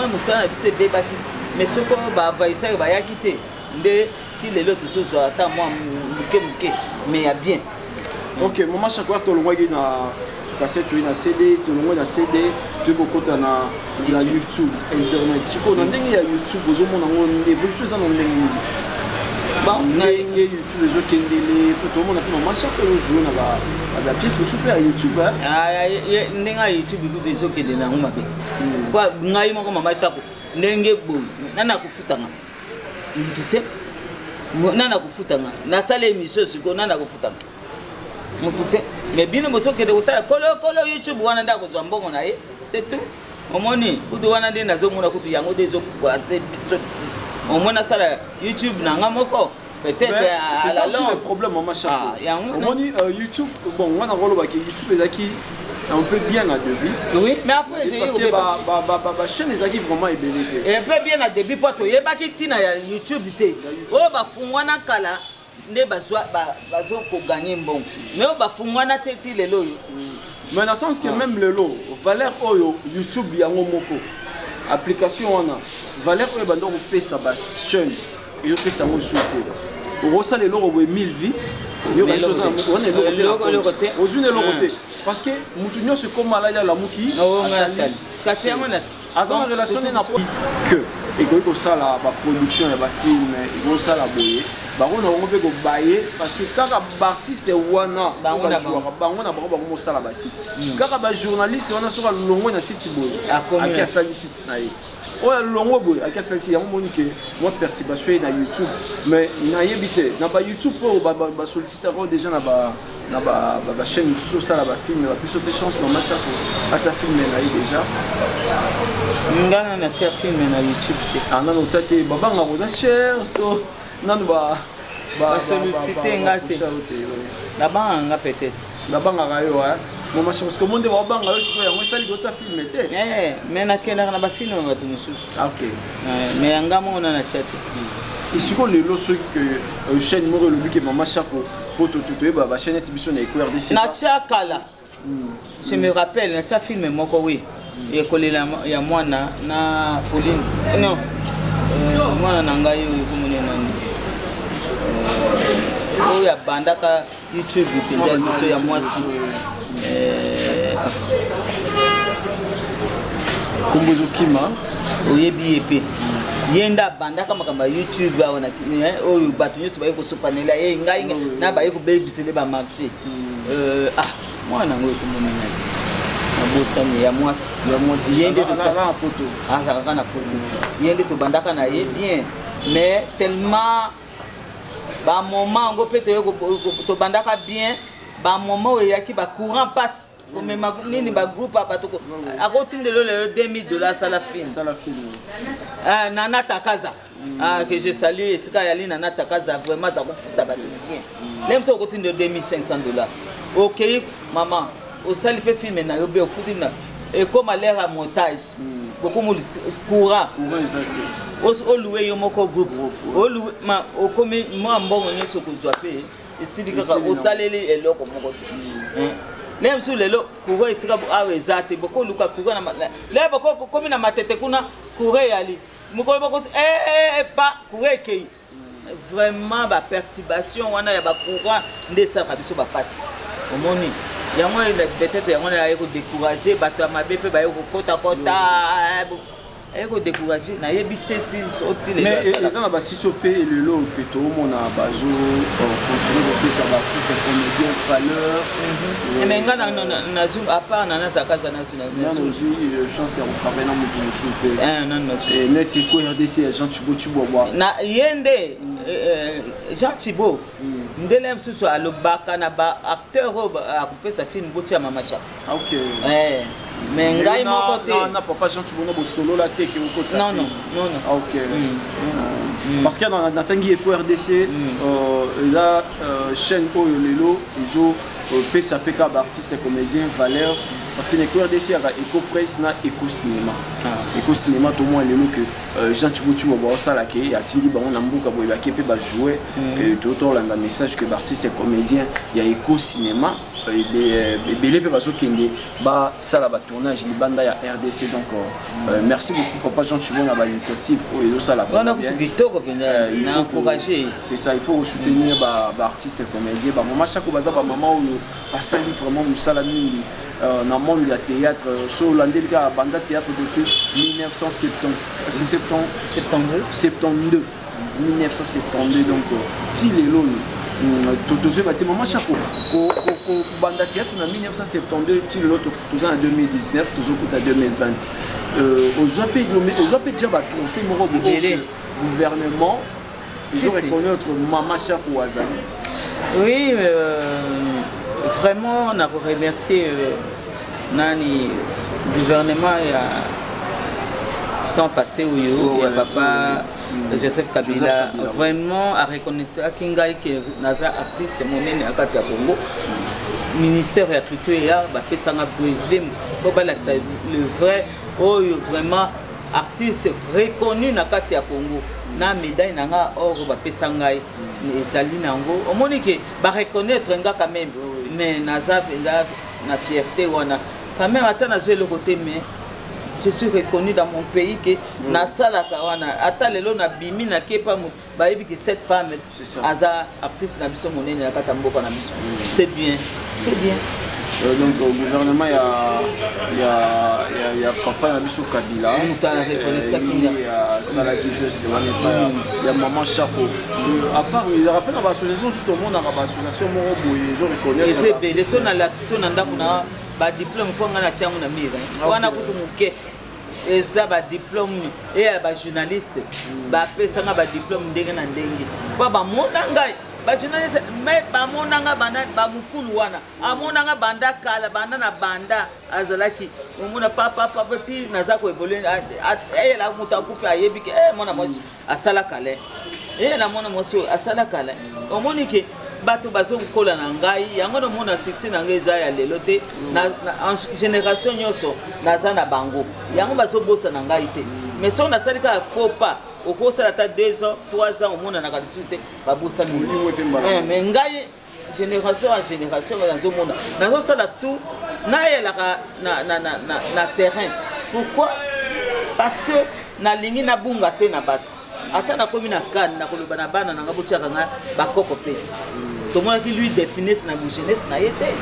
musala biso bebaki mais soko ba envahisseurs ba yakite nde les autres choses attends moi mais il y a bien.
OK, maman chaque fois to longwa na cassette na CD, to longwa na CD, to bokota na YouTube, internet. Siko na ndenge ya YouTube ozo mona ngo évolution za ndenge. Ba na YouTube ezo kendele, to mona pe maman chaque fois jouer na ba pièce super YouTube.
Ndenge YouTube du ezo kendele na ngoma pe. Kwa ngai moko maman chaque ndenge bo nana kufutanga. Ndute nana kufutanga na sala émission siko nana kufutanga mutute mais bino mosoke de utala kolo YouTube wana nda ko zwambongo na ye c'est tout omoni kutu wana ndi nazo mona kutu yango dezo kwa te biso omona sala YouTube na ngamoko peut-être
c'est ça aussi le problème maman Chako omoni YouTube bon wana rolo ba ki YouTube ezaki un peu bien à début.
Oui, mais après
parce que la chaîne est vraiment ébélée.
Et un peu bien à début parce que tina ya YouTube té. Oh ba fungwana kala ne bazwa bazo ko gagner bon. Mais ba fungwana té lelo.
Mais dans le sens que même le lot, valeur oyo YouTube yango moko. Application wana. Valeur oyo bando ko pesa ba chaîne. Yo pesa mo souté. Au ça les lots 1000 vies. Yo quelque chose on est le côté. Aux une le côté. Parce que mutunyo se comme malaya la muki
kasi amana
azana relation na que et que ça la production ya ba film et que ça la boye ba on a pe ko baye parce que kaka ba artiste wana bango na bango sala ba site kaka ba journaliste wana so ka longo na site boye akia sali site na ye o longo boye akia sali ya monique moi perturbation na YouTube mais na yebité na ba YouTube pour ba solliciter déjà na ba chaîne sur ça la ba film la plus de chance maman Chako ata film na yi déjà
ngana na tia film na YouTube
non ça que baba nga ko cher to nanu ba
basollicité nga te nabanganga peut-être
nabangaka yo mama chérie parce que monde babanga yo sikoyo yango esali kotisa filme te
mais nakendaka na bafilme bato mosusu
ok
mais yanga mona na tia te
isiko lelo soki ke chaîne moko elobi ke mama chako po toyeba bachaîne eti biso na EcoRDC
na tia kala je me rappelle na tia filme moko oui ekolela ya mwana na Pauline non mwana na ngai oyo komone nani oyo abandaka YouTube mpenza biso ya mwasi
kombo ezokima
oyebi ye mpe ye nde abandaka makambo ya YouTube oyo bato nyonso baye kosopanela ye ngai na baye kobebisele bamarché mwana nango ekomonenai nabosani ya mwasi ye nde azalaka na poto ye nde tobandaka na ye bien mais tellement bamoment yango mpe tobandaka bien bamoment oyo eyaki bacourant passe komema nini bagroupe abatoko akotindelo lelo $2000 asala film Nana Takaza que je salue esika yali Nana Takaza vraiment za kofuta bato bien lem so kotindelo $2500 ok maman osali pe film na yo be ofuti na ekoma l'air à montage beaucoup courant oluwe yo moko groupe oluwe ma okomi moi mbongo nyonso kozwa pe esili kaka osaleli eloko moko te lem sur lelo courant esika awa ezate boko luka courant na le boko komi na matete kuna courant yali moko boko pas courant kei vraiment ba perturbation wana ya ba courant ndesa kabiso ba passe omoni yango peut-être yango na yeko décourager bato ya mabe pe baye kokota eko décourager na yebi teti soti
mais eza na basitio pe lelo ke toomona bazo continuer kopesa baartiste comédien valeur
mais nga na zoom à part Nana Takaza na
zoom chance ya kotravaille na moto mosusu pe net EcoRDC ya Jean Thibaut
na yende Jean Thibaut ndele msusu alobaka na ba acteur akopesa film botia Mama Chako
ok
mais ngai moko te
na papa Jean Thibaut na bosolo la te ke okotsa
non
ok parce que dans natangi EcoRDC eza chaîne oyo lelo izo pesa peka ba artiste comédien valeur parce que EcoRDC ya Eco Presse na Eco Cinéma to moi lelo que Jean Thibaut ba osala ke ya tindi bango na mbuka boye ba kepe ba jouer et tout langa message que ba artiste comédien ya Eco Cinéma belé pe bazokende ba sala ba tournage libanda ya RDC donc merci beaucoup papa Jean Thibaut na ba initiative oyo sala
ba na encourager
c'est ça il faut soutenir ba artiste comédien ba Mama Chako baza ba maman oyo basali vraiment musala mingi dans le monde du théâtre sur l'Andelga banda théâtre depuis 1972 donc ti lelo Totozé batté Mama Chako banda théâtre en 1972 ti lelo toza en 2019 tozokuta 2020 ozope déjà ba trophée moko gouvernement ils ont reconnaître Mama Chako azali
oui vraiment on a remercié nani gouvernement ya temps passé où ya papa Joseph Kabila vraiment a reconnaître akingai que naza actrice monene akati ya Congo ministère ya culture ya ba pesanga brevet pour balakisa le vrai oyo vraiment artiste reconnu na kati ya Congo na médaille nanga or ba pesanga ezali nango omoni ke ba reconnaître nga quand même mais naza na fierté wana quand même ata na le côté mais je suis reconnu dans mon pays que na sala kawana ata lelo na bimi na kepa bayebi que cette femme aza actrice na biso monene na kata mboka na biso c'est bien
donc au gouvernement il y a papa na biso Kabila sala qui juste il y a Mama Chako à part il rappelle dans l'association justement dans l'association moko boye ils ont reconnaître
c'est bien les sons à l'action na ndako na ba diplôme ko ngana tiango na mire wana kutu muke eza ba diplôme et ba journaliste ba pesanga ba diplôme ndenge na ndenge ba mona ngai ba journaliste mais ba mona nga bana ba mukulu wana amona banda kala banda na banda azalaki omona papa puis naza ko évoluer la muta kufa yebi ke mona moi asala kale et na mona moso asala kala omoni ke bato bazo kola na ngai yango no mona succès na ngai za ya lelo te na en génération nyoso naza na bango yango bazo bosa na ngai te mais so na salika faux pas au ça ta 2 ans 3 ans au monde na ka disute ba bosa ni mais ngai génération à génération dans le monde nazo sala tout na yela na terrain pourquoi parce que na lingi na bunga te na bato ata na komi na kan na koloba na bana na ngabotiaka nga bakoko pe to mona ki lui définisse na jeunesse na yete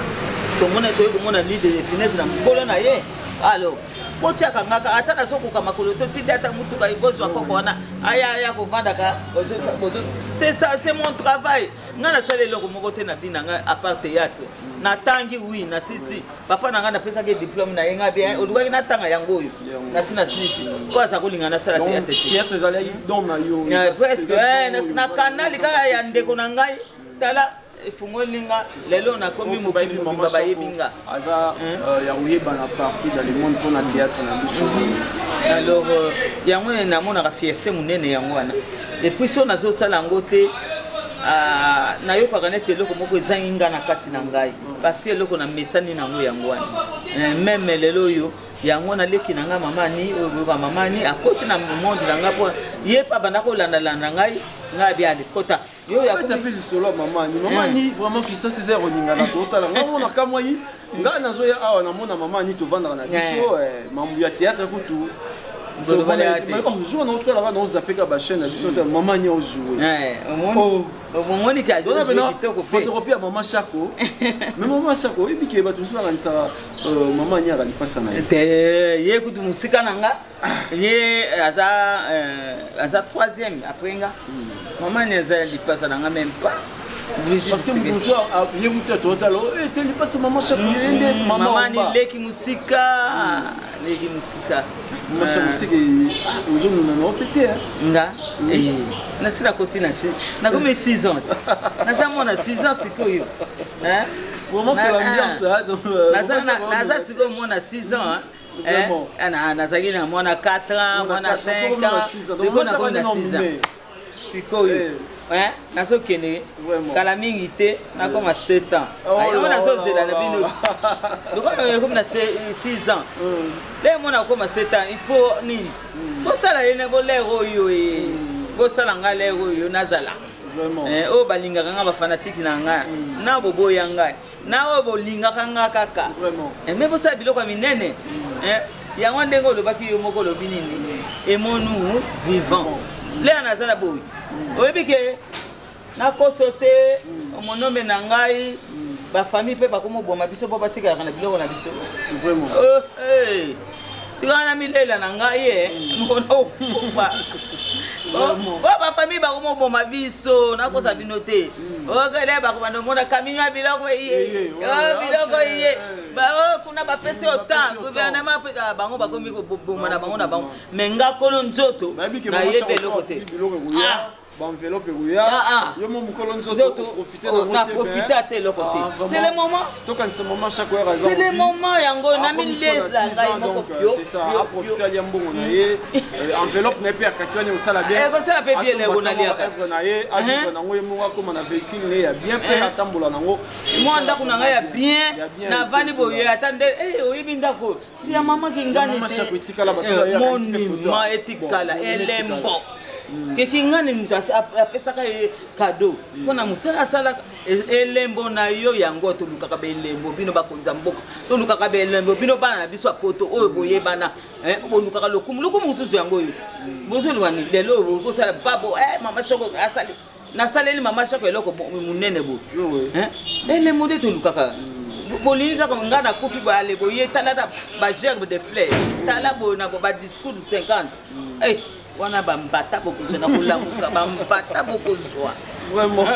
to mona to mona lui définisse na mbolo na ye alors botiaka nga ata na soko kama koloto tindi ata mutu ka ibozo akoko wana aya ko vanda ka c'est ça c'est mon travail nga na sale loko moko te na bina nga à part théâtre na tangi oui na sisi papa na nga na pesa ke diplôme na yenga bien odwa na tanga yango yo na sina sisi kwa sa kolinga na sala
théâtre ezali don na yo
presque na kanali ka ya ndeko na ngai tala Fungolinga, lelo na komi mobile mama bayebinga.
Aza ya uyeba na partout dans le monde pour na théâtre na biso.
Alors yango na mona ka fierté munene yango wana. Et puis so nazo sala ngote na yo pakane te loko moko ezanginga na kati na ngai parce que loko na mesani na ngo yango wana. Même lelo yo yango na leki na nga mama ni o ba mama ni akoti na monde na nga po ye pa bana ko landa ngai nga bia de kota
yo ya ko tapeli solo mama ni vraiment que ça c'est zéro ninga na tota la ngamo na kamwa yi nga nazo ya awa na mona mama ni to vendre na biso mambu ya théâtre ko tout
do bala ate
on joue na hôtel là on zapeka ba chaîne biso mama ni o jouer
au moni ka zo kitoko
pe photocopie mama Chako mais mama Chako ibike ba tu sala nisa mama ni akali pasa na
te ye kutu musika nanga ye aza 3e après nga maman n'est li passe dans même pas
parce que bonsoir il y a mutu totalo et te li passe maman Chako ende
maman ni leki musika
maman musika uzomu na opete
nga na sila kotina na comme 6 ans na zamona 6 ans sikoyo hein
vraiment c'est l'ambiance donc
na siko mona 6 ans nazaki na mwana 4 ans mwana 5 ans sikoyo na kona 6 ans sikoyo nazokende kala mingi te nakoma 7 ans ayo nazozela na bino comme na 6 ans le mona koma 7 ans il faut nini bosala yene bolero oyo bosala nga lero oyo nazala o balingaka nga bafanatiki na nga na boboya nga na o bolingaka nga kaka mais bosala biloko ya minene yango ndenge olobaki yo moko olobi nini emonu vivant le nazala boyi oyebi ke nakoso te monome na ngai bafamille mpe bakomoboma biso mpo batikalaka na biloko na biso tikala na milela na ngai mona okufa bafamille bakomoboma biso nakosa bino te okele bakomana kamion ya biloko iye kuna bapesi ota gouvernement bango bakomi koboma na bango na bango me nga kolo nzoto nayebi eloko te
enveloppe ya yo mo mukolo nzoto
profiter à tel côté c'est le moment
to quand ce moment chaque heure
c'est le moment yango na mileza ngai moko pio
c'est ça à profiter ya mbongo na ye enveloppe na pe akatwani osala bien
ko sala pe bien le na lia
œuvre na ye a na ngo mo comme na véhicule ne ya bien pe atambola nango
moi ndako na ngai ya bien na vani boye atande oyibi ndako si ya mama kingani
mama chaque itikala batula ya
monima etikala elembo keki ngani mutu apesaka ye cadeau mpona mosala asalaka elembo na yo yango tolukaka belembo bino bakonza mboka tolukaka belembo bino bana na biso ya poto oyo boyebana bolukaka lokumu mosusu yango oyo te bozolukani lelo okosala babo mama Chako asali nasaleli mama Chako eloko monene boye elembo nde tolukaka bolingi kaka nga nakufi boyale boye talata bagerbe de fleurs tala boye na badiscours du 50 wana bambata bokozwa na kolamuka bambata bokozwa
vraiment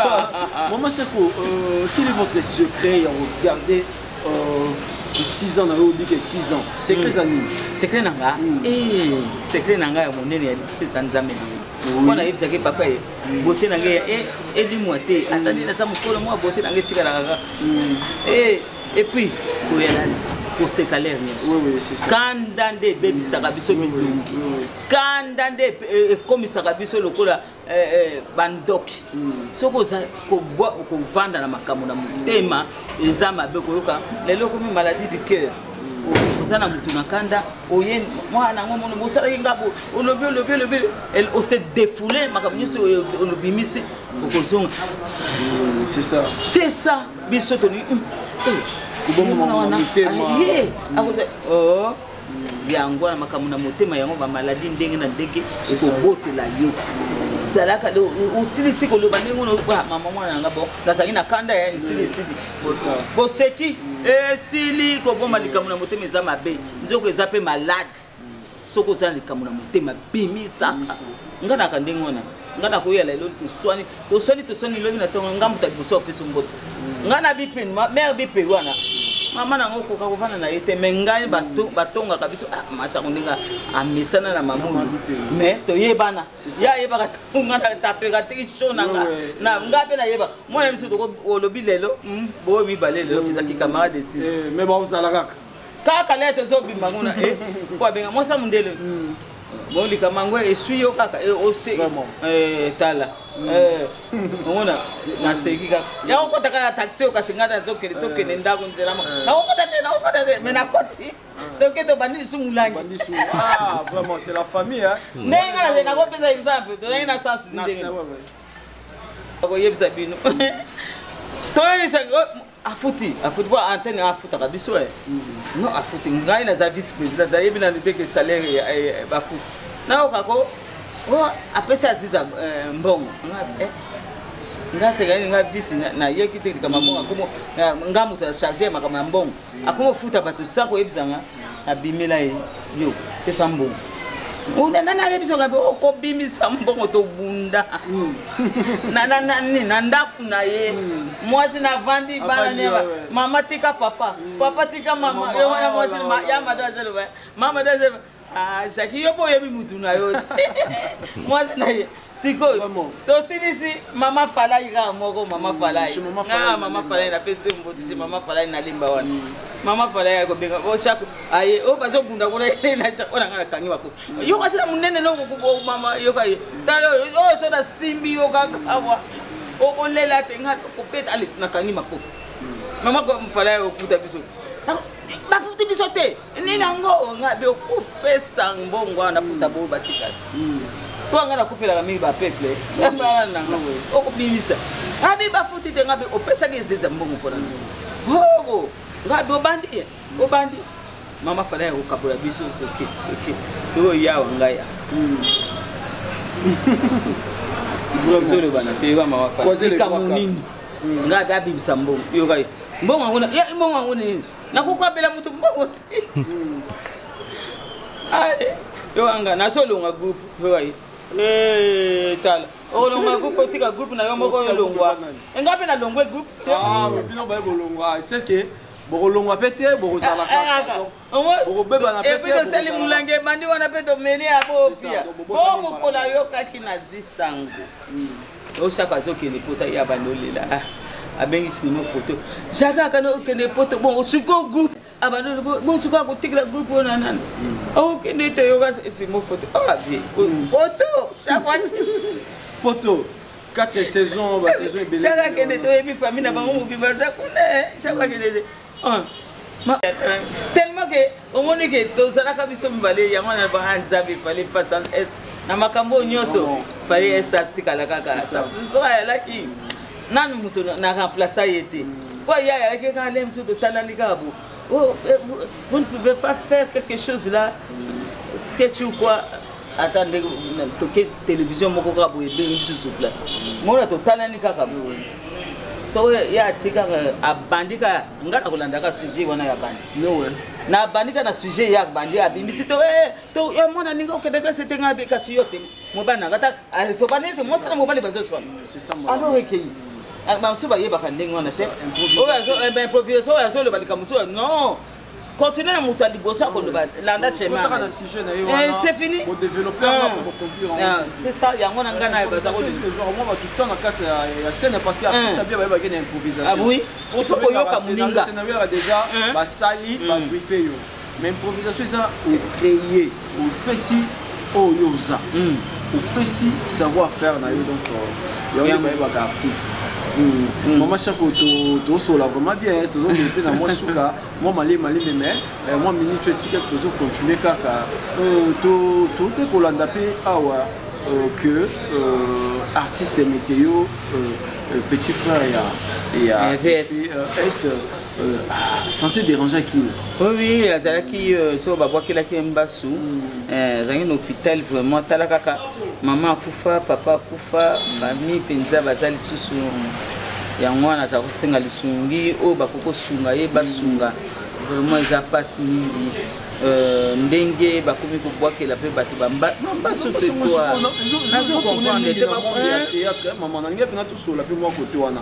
maman Chako quel est votre secret à regarder 6 ans na yo bike 6 ans secret ani
secret nanga secret nanga ya monene ya c'est nzambe nanga wana yebisaki papa beauté nanga elimwa te atandi na za mokolo mwa beauté nanga etikala kaka et puis koyelani koseka lere nyonso
ça.
kanda nde ebebisaka biso midungi kanda nde ekomisaka biso lokola bandoki soki oza kovanda na makambo na motema eza mabe koyoka lelo komi maladie du cœur oza na mutu na kanda oye mwana ngo mono bosalaki ngabo olobi ose défoulé makambo nyonso olobimisi okozonga c'est ça biso toni yango na makambo na motema yango bamaladi ndenge na ndenge ekobotela yo zalaka osilisi koloba ndenge ono mama mwana nanga bo nazalaki na kanda ya esilisili boseki esili koboma likambo na motema eza mabe nzoko eza mpe malade soki oza na likambo na motema bimisaka nga naka ndenge wana nga nakoyela elo toswani lobi na ntongo nga moto liboso opesa mboto nga na bipeni mare bipeli wana mama nango okoka kovanda na ye te me ngai batongaka biso masako ndenge amesana na mamulu me toyebana ye ayebaka nga tapeka teki sho na nga mpe nayeba mwana biso olobi lelo boyo mibale lelo ezaki camarade esi
me baozala
kaka lete ezobima nguna po abenga mwasa mondele bolika mango esui yo kaka ose tala omona naseki kaka yango kota kaka taxi okasengana tokende ndako nzelama nakokota te me nakoti toke tobandi lisu mulangi
vraiment c'est la famille
ndenge nakopesa exemple tozalaki na sens ndenge akoyebisa bino toyebisa afuti po antenne afutaka biso non afuti ngai naza vice président dayebi na ndeke salaire bafuti naokako apesa aziza mbongo nga sekani nga vice na yeki te kama mbongo akomo nga moto charger makambo ya mbongo akomo futa bato sa koyebisanga abimela ye yo pesa mbongo nana yebiso ngabe okobimisa mbongo tobunda na ndaku na ye mwasi na vandi bana neba mama tika papa tika mama yo wana mwasi ya madazelo ba mama dazelo jaki yo boye bi mutu na yo mwasi na ye siko to sinisi mama fala ira moko mama fala mama fala na pese mbotu mama fala na limba wana mama fala ya kobenga o shako aye o bazo bunda kona na chakona ngana kangi wako yo kasina munene no kubo mama yo kai talo o so da simbi yo kakawa o lela tenga kopeta ali na kangi makofu mama ko fala ya okuta biso bafuti biso te nina ngo ngabe okufu pesa mbongo na futa bo batika twanga na kufela mingi ba peuple ngamba nanga okubimisa abi bafuti te ngabe opesa ke zeza mbongo pona ho ngabe obandi mama fala ya ukabula biso okay yo yawa ngaya bro bana te wa mama fala kamunini ngabe abibisa mbongo yo kai mbongo ngona ya mbongo ngona nakukwabela mutu mbongo ai yo anga nasolonga group yo kai tala olongwa group tika group na yo moko olongwa ngabe na longwe group
bino ba bolongwa c'est que bokolongwa pete bokozalaka bokobeba na pete
et puis de sali mulange bandi wana pete omeli abo pia bokola yo kaki na zwi sango o chaka zokende pota ya bandolela abengi simo photo chaka kana okende poto bon osuko group abandone bon suko ko tikla group ona nana okende te yo ka simo photo abi photo chaka
poto 4 saisons ba saison ebele
chaka kende to ebi famille na bango mubibaza kuna chaka kende tellement que au monde que tozalaka biso mbale yango na ba nzabe fallait pas sans s na makambo nyonso fallait s artikala kaka ça so ayalaki nanu muto na remplacer yete quoi ya yalaki ka lemso de talalikabo oh vous ne pouvez pas faire quelque chose là sketch ou quoi attendez toke télévision moko ka boye bengi biso pla mona to talanika ka bo so ya tika abandika ngata kulandaka sujet wana ya bandi
no we
na bandika na sujet ya bandi abimbisi to to yo mona ninga okendeka setenga be kasi yote mobana ngata to banete mosana mobali bazo sona
c'est ça
alors ekei ba msuba yeba ka ndenge wana c'est o yazo improviser o yazo le balika muso non continuer na moto liboso akoloba landa chemin c'est fini c'est ça yango na ngana ya baza ko
moi tout le temps na kati ya scène parce que artiste bien ba ba improvisation
ah oui il faut koyoka muninga
scénario déjà ba sali ba briefer yo mais improvisation ça ou créer ou pesi o yoza ou pesi savoir faire na yo donc yo ba artiste Maman Chako to sola vraiment bien toujours monter dans moi souka moi malé mais moi minute tu ticket toujours continuer kaka to te kolanda pe awa que artiste météo petit frère et VS santé déranger qui
oui azalaki so babwakelaki mbasu zangi na hôpital vraiment tala kaka maman akufa papa akufa famille penza bazali susu yango wana za kosenga lisungi o bakoko sunga ye basunga vraiment eza pasi mingi ndenge bakomi kobwakela pe bato bambasu te toi nazo comprendre te
ba maman na ngia pena tout sola pe moi côté wana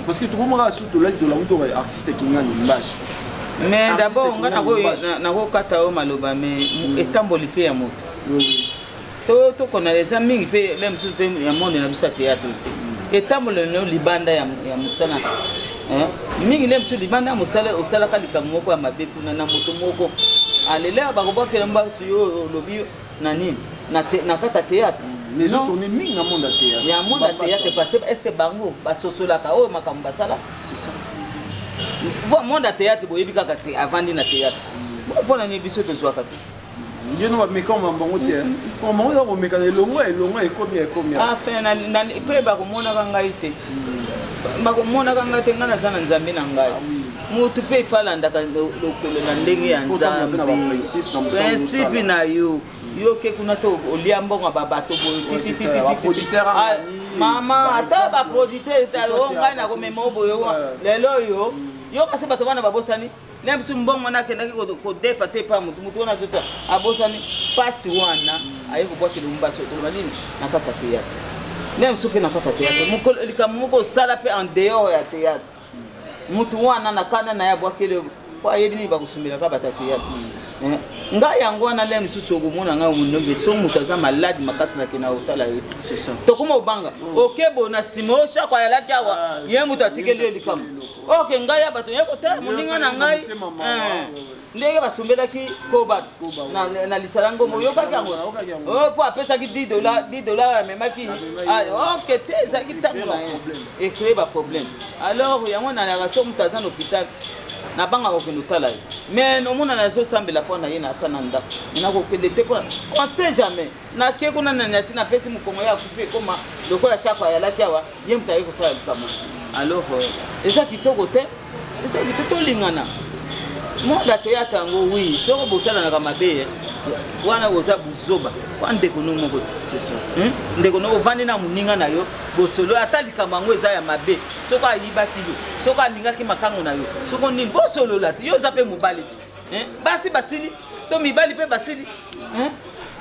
parce que tout le monde a surtout là de la muto artiste kinga ni mbasu
mais d'abord nga nako kata o maloba mais etamboli pe ya moto to kona les amis pe les musu pe ya monde na biso théâtre etamboli no libanda ya musala mingi les musu libanda musala osala kalika moko ya mabe kuna na moto moko alele bakobakela mbasu yo lobi nani na kata théâtre
les autres on est mingi na monde théâtre
ya monde théâtre parce que est-ce que bango basosolaka o makambo basala
c'est ça
bon monde théâtre boyebi kaka te avant na théâtre bon na biso to zwaka te
Dieu nous va me comme un bon hôtel on m'a dit on me connaît le mois et combien
ah fin na pe ba ko mona kanga ite ba ko mona kanga te ngana sana nzambe na ngai mutu pe fala ndaka lokolo na ndenge ya nzambe principe na yo ke kuna to oliambo nga bato bo mama ata ba producteur talo ngai na ko memo boyo lelo yo kasi bato bana babosani nem su mbongo na kendaki ko defa te pa mutu wana tota abosani pasi wana ayeko bwaki lumbaso to malini nakata théâtre nem su pe nakata théâtre muko likamuko sala pe en dehors ya théâtre mutu wana nakana na ya bwakele kwa yedini bakusumbira ka bata théâtre nga yango wana lem su sogo mona nga munombe so mutaza maladi makasi na kina utala yote
c'est ça
to kuma ubanga okebo na simo shakwa yala kyawa ye mutatikeli likamu ok nga ya bato yeko ta muninga na ngai ndenge basumbelaki kobat na lisalango moyoka kyango oh po apesa ki $10 memaki ok te zaki tango na et créer ba problème alors yango na la so mutaza na hôpital na banga ko kendo tala mais no mona na zo sambela pona ye na tananda na ko kende te pona on sait jamais na ke kuna na nyati na pesi mukongo ya kufe koma lokola shakwa ya lakiawa ye mtaye ko sala kama alors eza kitoko te eza kitoko lingana mo da théâtre ngo oui soko bosala na kamabe wana oza buzoba kwa ndeko no moko c'est ça ndeko no vandi na muninga na yo bosolo atalika mango eza ya mabe soko ayiba kilo soko alingaki makango na yo soko ni bosolo la yo zape mobali basi basili to mibali pe basili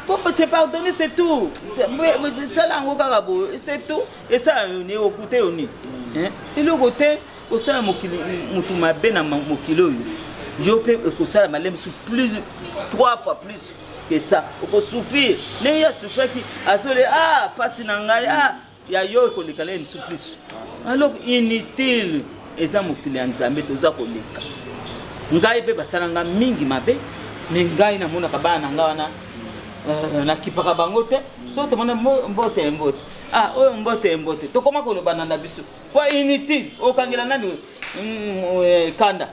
pour se pardonner c'est tout ça la ngo karabo c'est tout et ça ni okuté oni et le côté au sala mokili mutu mabe na mokilo yo pe ko sala malem sur plus 3 fois plus que ça ko souffrir ne ya souffrir qui azole pasi na ngai ya yo ko likala ni plus alors inutile eza mokili nzambe toza ko leka ngai pe basala nga mingi mabe mais ngai na mona kabana nga wana na kipaka bango te so to mona mbote oyo mbote to koma ko lobana na biso kwa inutile o kangela nani kanda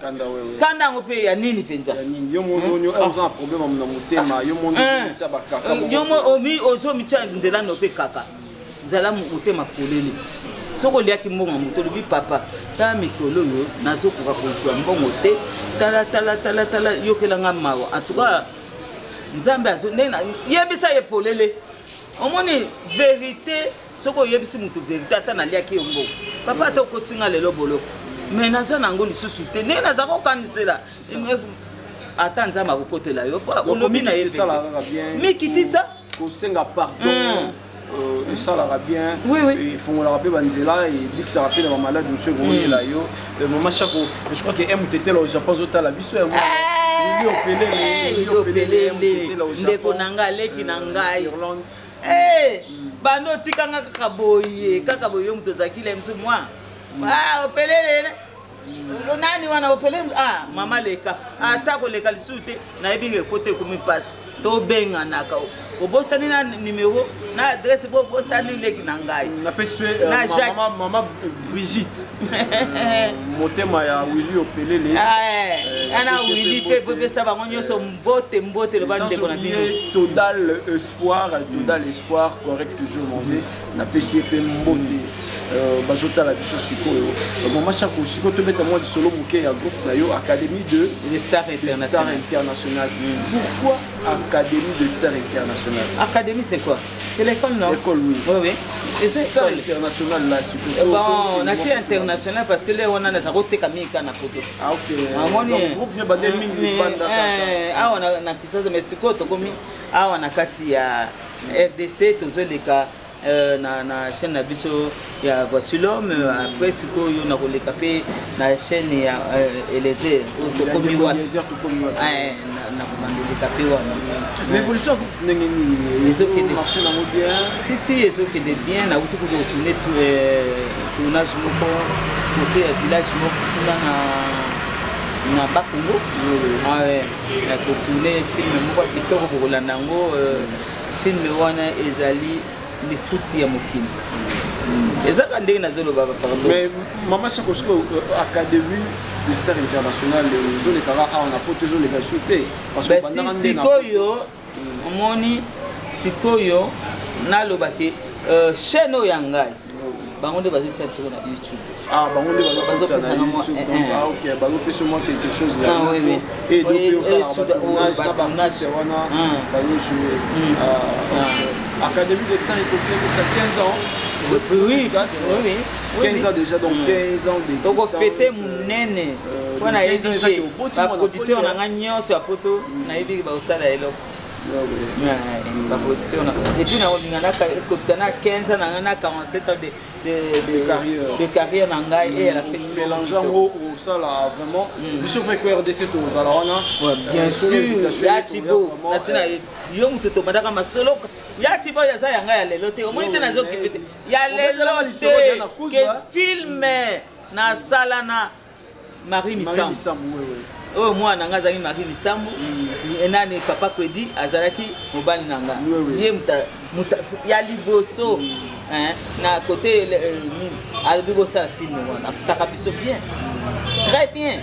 ngo pe ya nini penza
yo monyo oza un problème na motema yo monyo ça bakaka
yo mo omi ozo micha nzela no pe kaka nzela motema polele soko liaki mbongo motolo bi papa ta mikolo yo nazokoka kozwa mbongo te tala yo kelanga mawa en tout cas nzambe azo nena yebisa ye polele omoni vérité soko yebisi mutu vérité ata na liaki mbongo papa to kotinga lelo boloko mais naza nango lisusu te ne naza kokanisela ata nzambe akokotela yo olobi na ye mikitisa
kosenga pardon esalaka bien efongolaka mpe banzela ebikisaka mpe na bamalade mosu ekomoyela yo mama Chako je crois que mttl au Japon ozotala biso yango
ndeko na ngai aleki na ngai bando tikanga kaka boye moto ozakile msu mwa opelele nani wana opelele mama leka ata koleka lisusu te nayebi ekote ekomi mpasi tobenganaka obosani na numéro na adresse bobosani leki na ngai
na pesi pe mama Brigitte motema ya Willy opelele
ana Willy pe bopesa bango nyonso mbote loba ndeko na bino
total espoir correct toujours mauvais na pesi pe mbote bazotala biso sikoyo mama Chako sikoyo tobeta mwa lisolo moke ya groupe na yo Académie de Star International. Pourquoi Académie de Star International?
Académie c'est quoi? C'est l'école, non?
L'école, oui.
Oui. Et c'est
Star International là, c'est
bon, on a dit international parce que là on a des routes kamika na photo.
Ah ok. Donc groupe bien bandel mingi banda.
On a na kisazo mais sikoyo tokomi on a kati ya RDC tozoleka na chaîne na biso ya Voici l'homme après sikoyo na koleka pe na chaîne ya Eliezer tokomi wa na komandoleka pe wana
l'évolution ndenge ni
ezokende
marché na bien
si ezokende bien na uti ko tourner tournage moko côté ya village moko kuna na Bakongo na ko tourner film moko kitoko ko kolanda ngo film wana ezali les foutis à Mokini.
Mais maman Chako Académie de Star International les zones kara on a porté les gars sauté parce que pendant
sikoyo moni sikoyo nalobake chaîne yangai bango de bazi tcha sur YouTube.
Bango de bazo sur YouTube. OK, bazo peut moi quelque chose là.
Oui.
Et donc ça va Académie de Star International ça 15 ans.
Oui.
15 ans déjà, donc 15 ans d'existence.
Donc on fêtait mon nene. On a dit que producteur on a gagné sur la photo, on a dit que ça là et là. Et puis on a 15 ans, on a 47 ans de carrière et elle a fait
mélangeant au ça là vraiment. Je suis prêt que RDC tous alors on a
bien sûr ya Thibaut na sina yo mutoto madaka masolo ya Thibaut ya za yanga ya lelo te au moins te nazo kipete ya lelo que film na sala na Marie Misambu oh moi nanga zali Marie Misambu enani papa Kwedi azalaki mobali nanga ye muta ya liboso na côté albibosa film wana afutaka biso bien très bien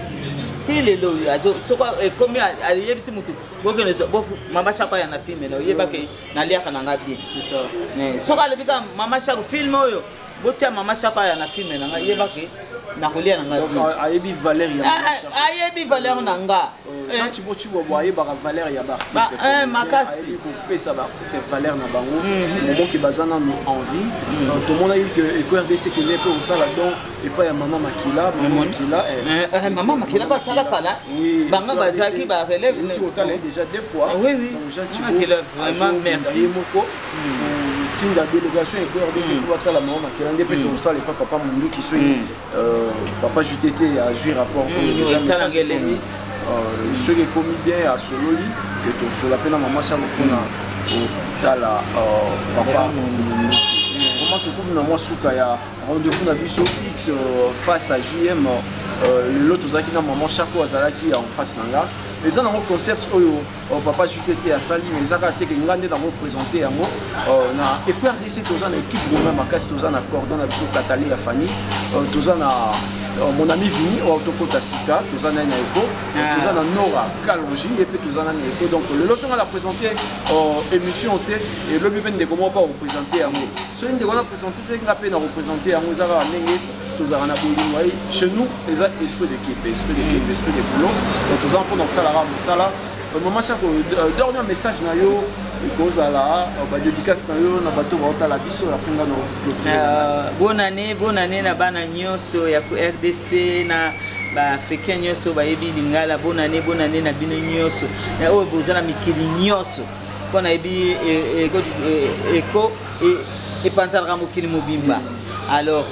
pile lo azo soko comme yebisi mutu bokene mama Chako ya na film na yebake na liaka nanga bien
c'est ça
mais soko alibika mama Chako film oyo botia mama Chako ya na film na yebake na kolia nanga
ayebi valeur ya
ayebi valeur nanga
chanti botu bo ayeba valeur ya ba artiste
makasi
ko pesa ba artiste valeur na bango moment ki bazana no envie tout le monde a dit que EcoRDC que n'est pas au sala donc et pas ya maman Makila
ba sala kala banga bazaki ba relève
tu otale déjà deux fois
oui
chanti
Makila vraiment merci
moko tinda délégation EcoRDC pour atala maman Makila ndepé au sala pas papa Mundu qui soit papa JTT a joué rapport déjà ça ngélemi ce qui est commis bien à Sololi et donc sur la peine à maman Chako kuna otala papa comment tu trouves na moi souka ya rendez-vous na biso X face à JM l'autre zaki na maman Chako azalaki en face nanga les gens dans le concept oyo papa JTT a sali mais ça te que ngande dans représenter yango na EcoRDC toza na équipe de même makasi toza na cordon na biso Katali ya Fanny toza na mon ami Vini au Tokota Sika toza na Eko toza na Nora Kalonji et puis toza na Eko donc le leçon à la présenter émission té et le bien de comment pas représenter yango so une de on a présenté la peine à représenter yango za ba ndenge toza na bolingo chez nous les esprit d'équipe esprit de boulot donc toza pendant ça la musala maman Chako dernier message na yo kozala ba dédicace na yo na bato ba otala biso la pinga no
bonne année na bana nyonso ya ku RDC na ba africain nyonso ba yebi lingala bonne année na bino nyonso na o bozana mikili nyonso kona yebi eko et panzalra mokili mobimba alors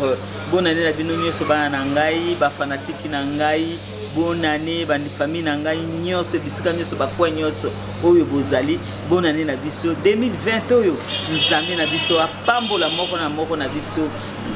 bonne année na bino nyonso bana na ngai ba fanatiki na ngai bonne année bandi famille na ngai nyonso bisika nyonso bakwa nyonso oyo bozali bonne année na biso 2020 oyo nzambe na biso apambola moko na biso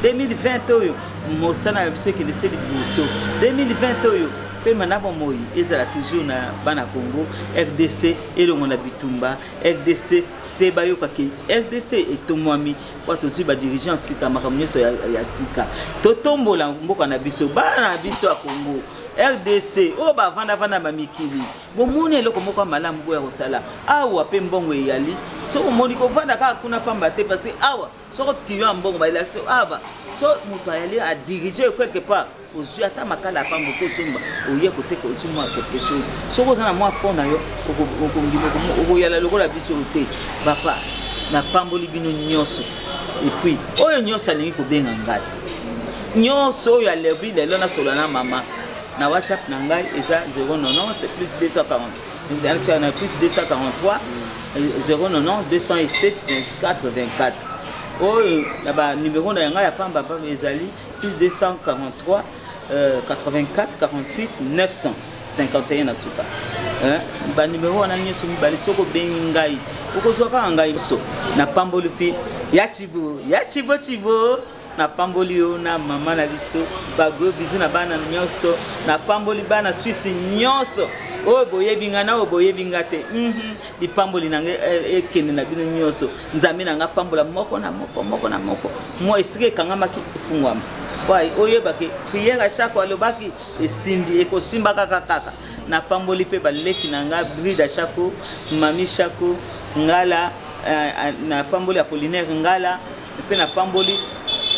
2020 oyo mosana na biso ekendeseli biso 2020 oyo pe manabo moi ezala toujours na bana Congo RDC elongo na bitumba RDC pe bayoka ke RDC etomwami wato si ba dirigeant sika makambo nyonso ya sika totombola mboka na biso bana na biso ya Congo RDC o ba vanda ba mikili bomone eloko moko malamu boya kosala awa pe mbongo eyali so omoni ko vanda ka kuna pamba te parce que awa so tiyo mbongo ba ilaxo aba so muto ayali a diriger quelque part ozwi ata makala pamba ko somba oye kote ko ozwi moi quelque chose so kozana moi fond na yo okoyala lokola biso te papa na pamboli bino nyonso et puis oyo nyonso alingi kobenga ngai nyonso oyo alebi lelo na solo na mama na WhatsApp na ngai eza 090 plus 240 donc tu as plus 243 090 207 24 24 oyo na ba numéro na ngai ya pamba pamba ezali plus 243 84 48 951 na suka ba numéro wana nyonso mibali soko bengai okozoka ngai so na pamboli pi ya chibo na pamboli yo na mama na biso ba gros bisous na bana nyonso na pamboli bana Suisse nyonso o boyebinga na o boyebinga te di pamboli na ekene na bino nyonso nzambe na nga pambola moko na moko mo esike kangama ki fungwama Wai oyeba ke prière chaque alobaki esimbi ekosimba kaka na pamboli pe baleki na nga brida chako mami chako ngala na pamboli Apollinaire ngala pe na pamboli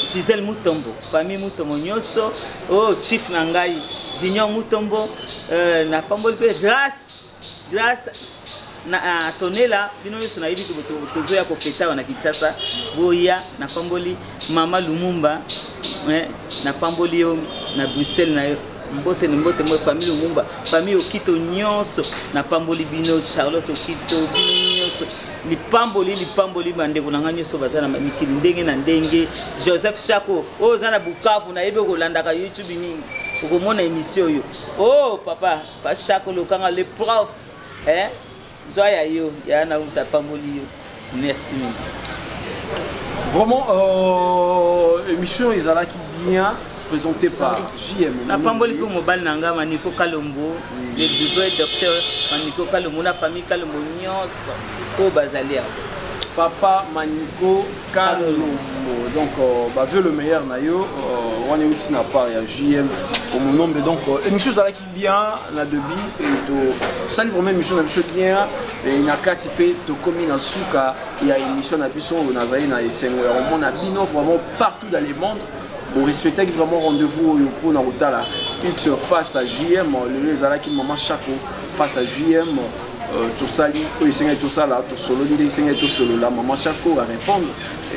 Gisèle Mutombo famille Mutombo nyonso oh chief na ngai Junior Mutombo na pamboli pe grâce na tonela bino yeso na yibi tozo ya kofeta na Kinshasa boya na pamboli mama Lumumba na pamboli yo na Bruxelles na mbote mo famille Lumumba famille Okito nyonso na pamboli bino Charlotte Okito bino nyonso lipamboli bandeko na nyonso bazana mikili ndenge na ndenge Joseph Chako ozana Bukavu na yebe kolandaka YouTube mingi okomona émission yo oh papa pa Chako lokanga le prof Zoya yo ya na uta pamboli yo merci
vraiment émission ezala qui bien présenté par JM
na pamboli pour mobile nanga Maniko Kalombo le docteur Maniko Kalombo na famille Kalombo nyonso ko bazalia
papa Maniko Kalombo donc veut le meilleur na yo on est outil na part ya JM au mon nombre donc émission ezala qui bien na debi et to ça vraiment émission na biso bien et na katipe to komi na suka ya émission na biso na zali na esengo ya on a bino vraiment partout dans le monde. Pour respecter vraiment rendez-vous pour na rotala X face à JM le ezala qui maman Chako face à JM tout ça li o isenga tout ça là tout solo ndi isenga tout solo là maman Chako va répondre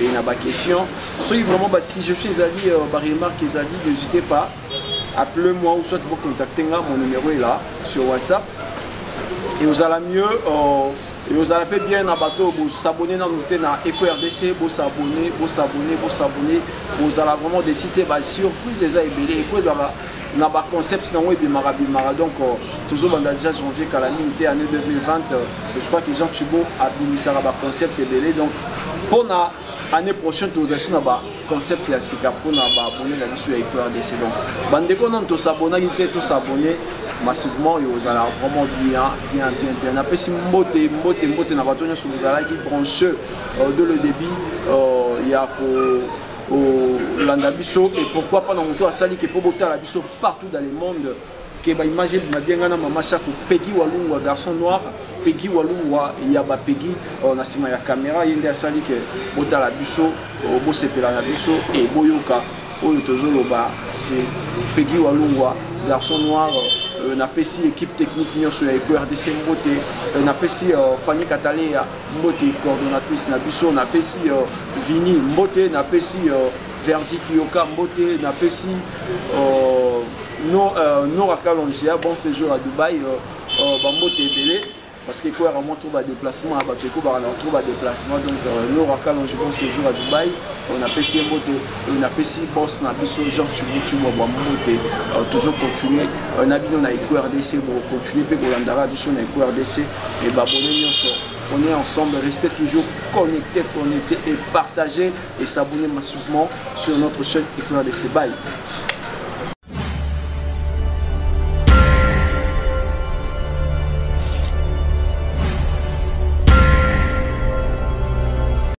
et na ba question soyez vraiment si je suis ali ba remarque ezali n'hésitez pas appelez-moi ou soit vous contactez mon numéro est là sur WhatsApp et vous allez mieux et vous allez bien à bateau, vous s'abonner dans notre na Eco RDC, vous s'abonner, vous allez vraiment décider bah surprise les aïbélés, vous allez na ba concept sinon oui bimara donc toujours dans déjà janvier qu'à la limité année 2020 je crois que Jean Thibault a bimisa ba concept c'est belé donc pour na année prochaine tous les na ba concept ya sika pour na ba abonner la sur Eco RDC donc bande qu'on non tous s'abonner tous s'abonner massivement et vous allez vraiment bien après si mbote na bato nyonso vous allez qui branche de le débit il y a au landa biso et pourquoi pas dans moto asali que pour botter la biso partout dans le monde que ba imagine ma bien ngana mama Chako Peggy Walungwa garçon noir Peggy Walungwa il y a ba Peggy na sima ya caméra yende asali que botter la biso bo sepela na biso et boyoka oyo tozoloba c'est Peggy Walungwa garçon noir na pesi équipe technique nyonso ya Eco RDC mbote na pesi Fanny Katale ya mbote coordonnatrice na biso na pesi Vini mbote na pesi Verdi Kyoka mbote na pesi Nora Kalongia bon séjour à Dubaï mbote ebele parce que Eco vraiment trouve un déplacement à Bateko on trouve un déplacement donc Nora Kalongia bon séjour à Dubaï on appelle si on appelle si boss na biso genre tu vois toujours continuer on a bien on a EcoRDC pour continuer puis pour l'andara biso na EcoRDC et babonner on est ensemble, restez toujours connectés et partagez et s'abonner massivement sur notre chaîne EcoRDC. Bye.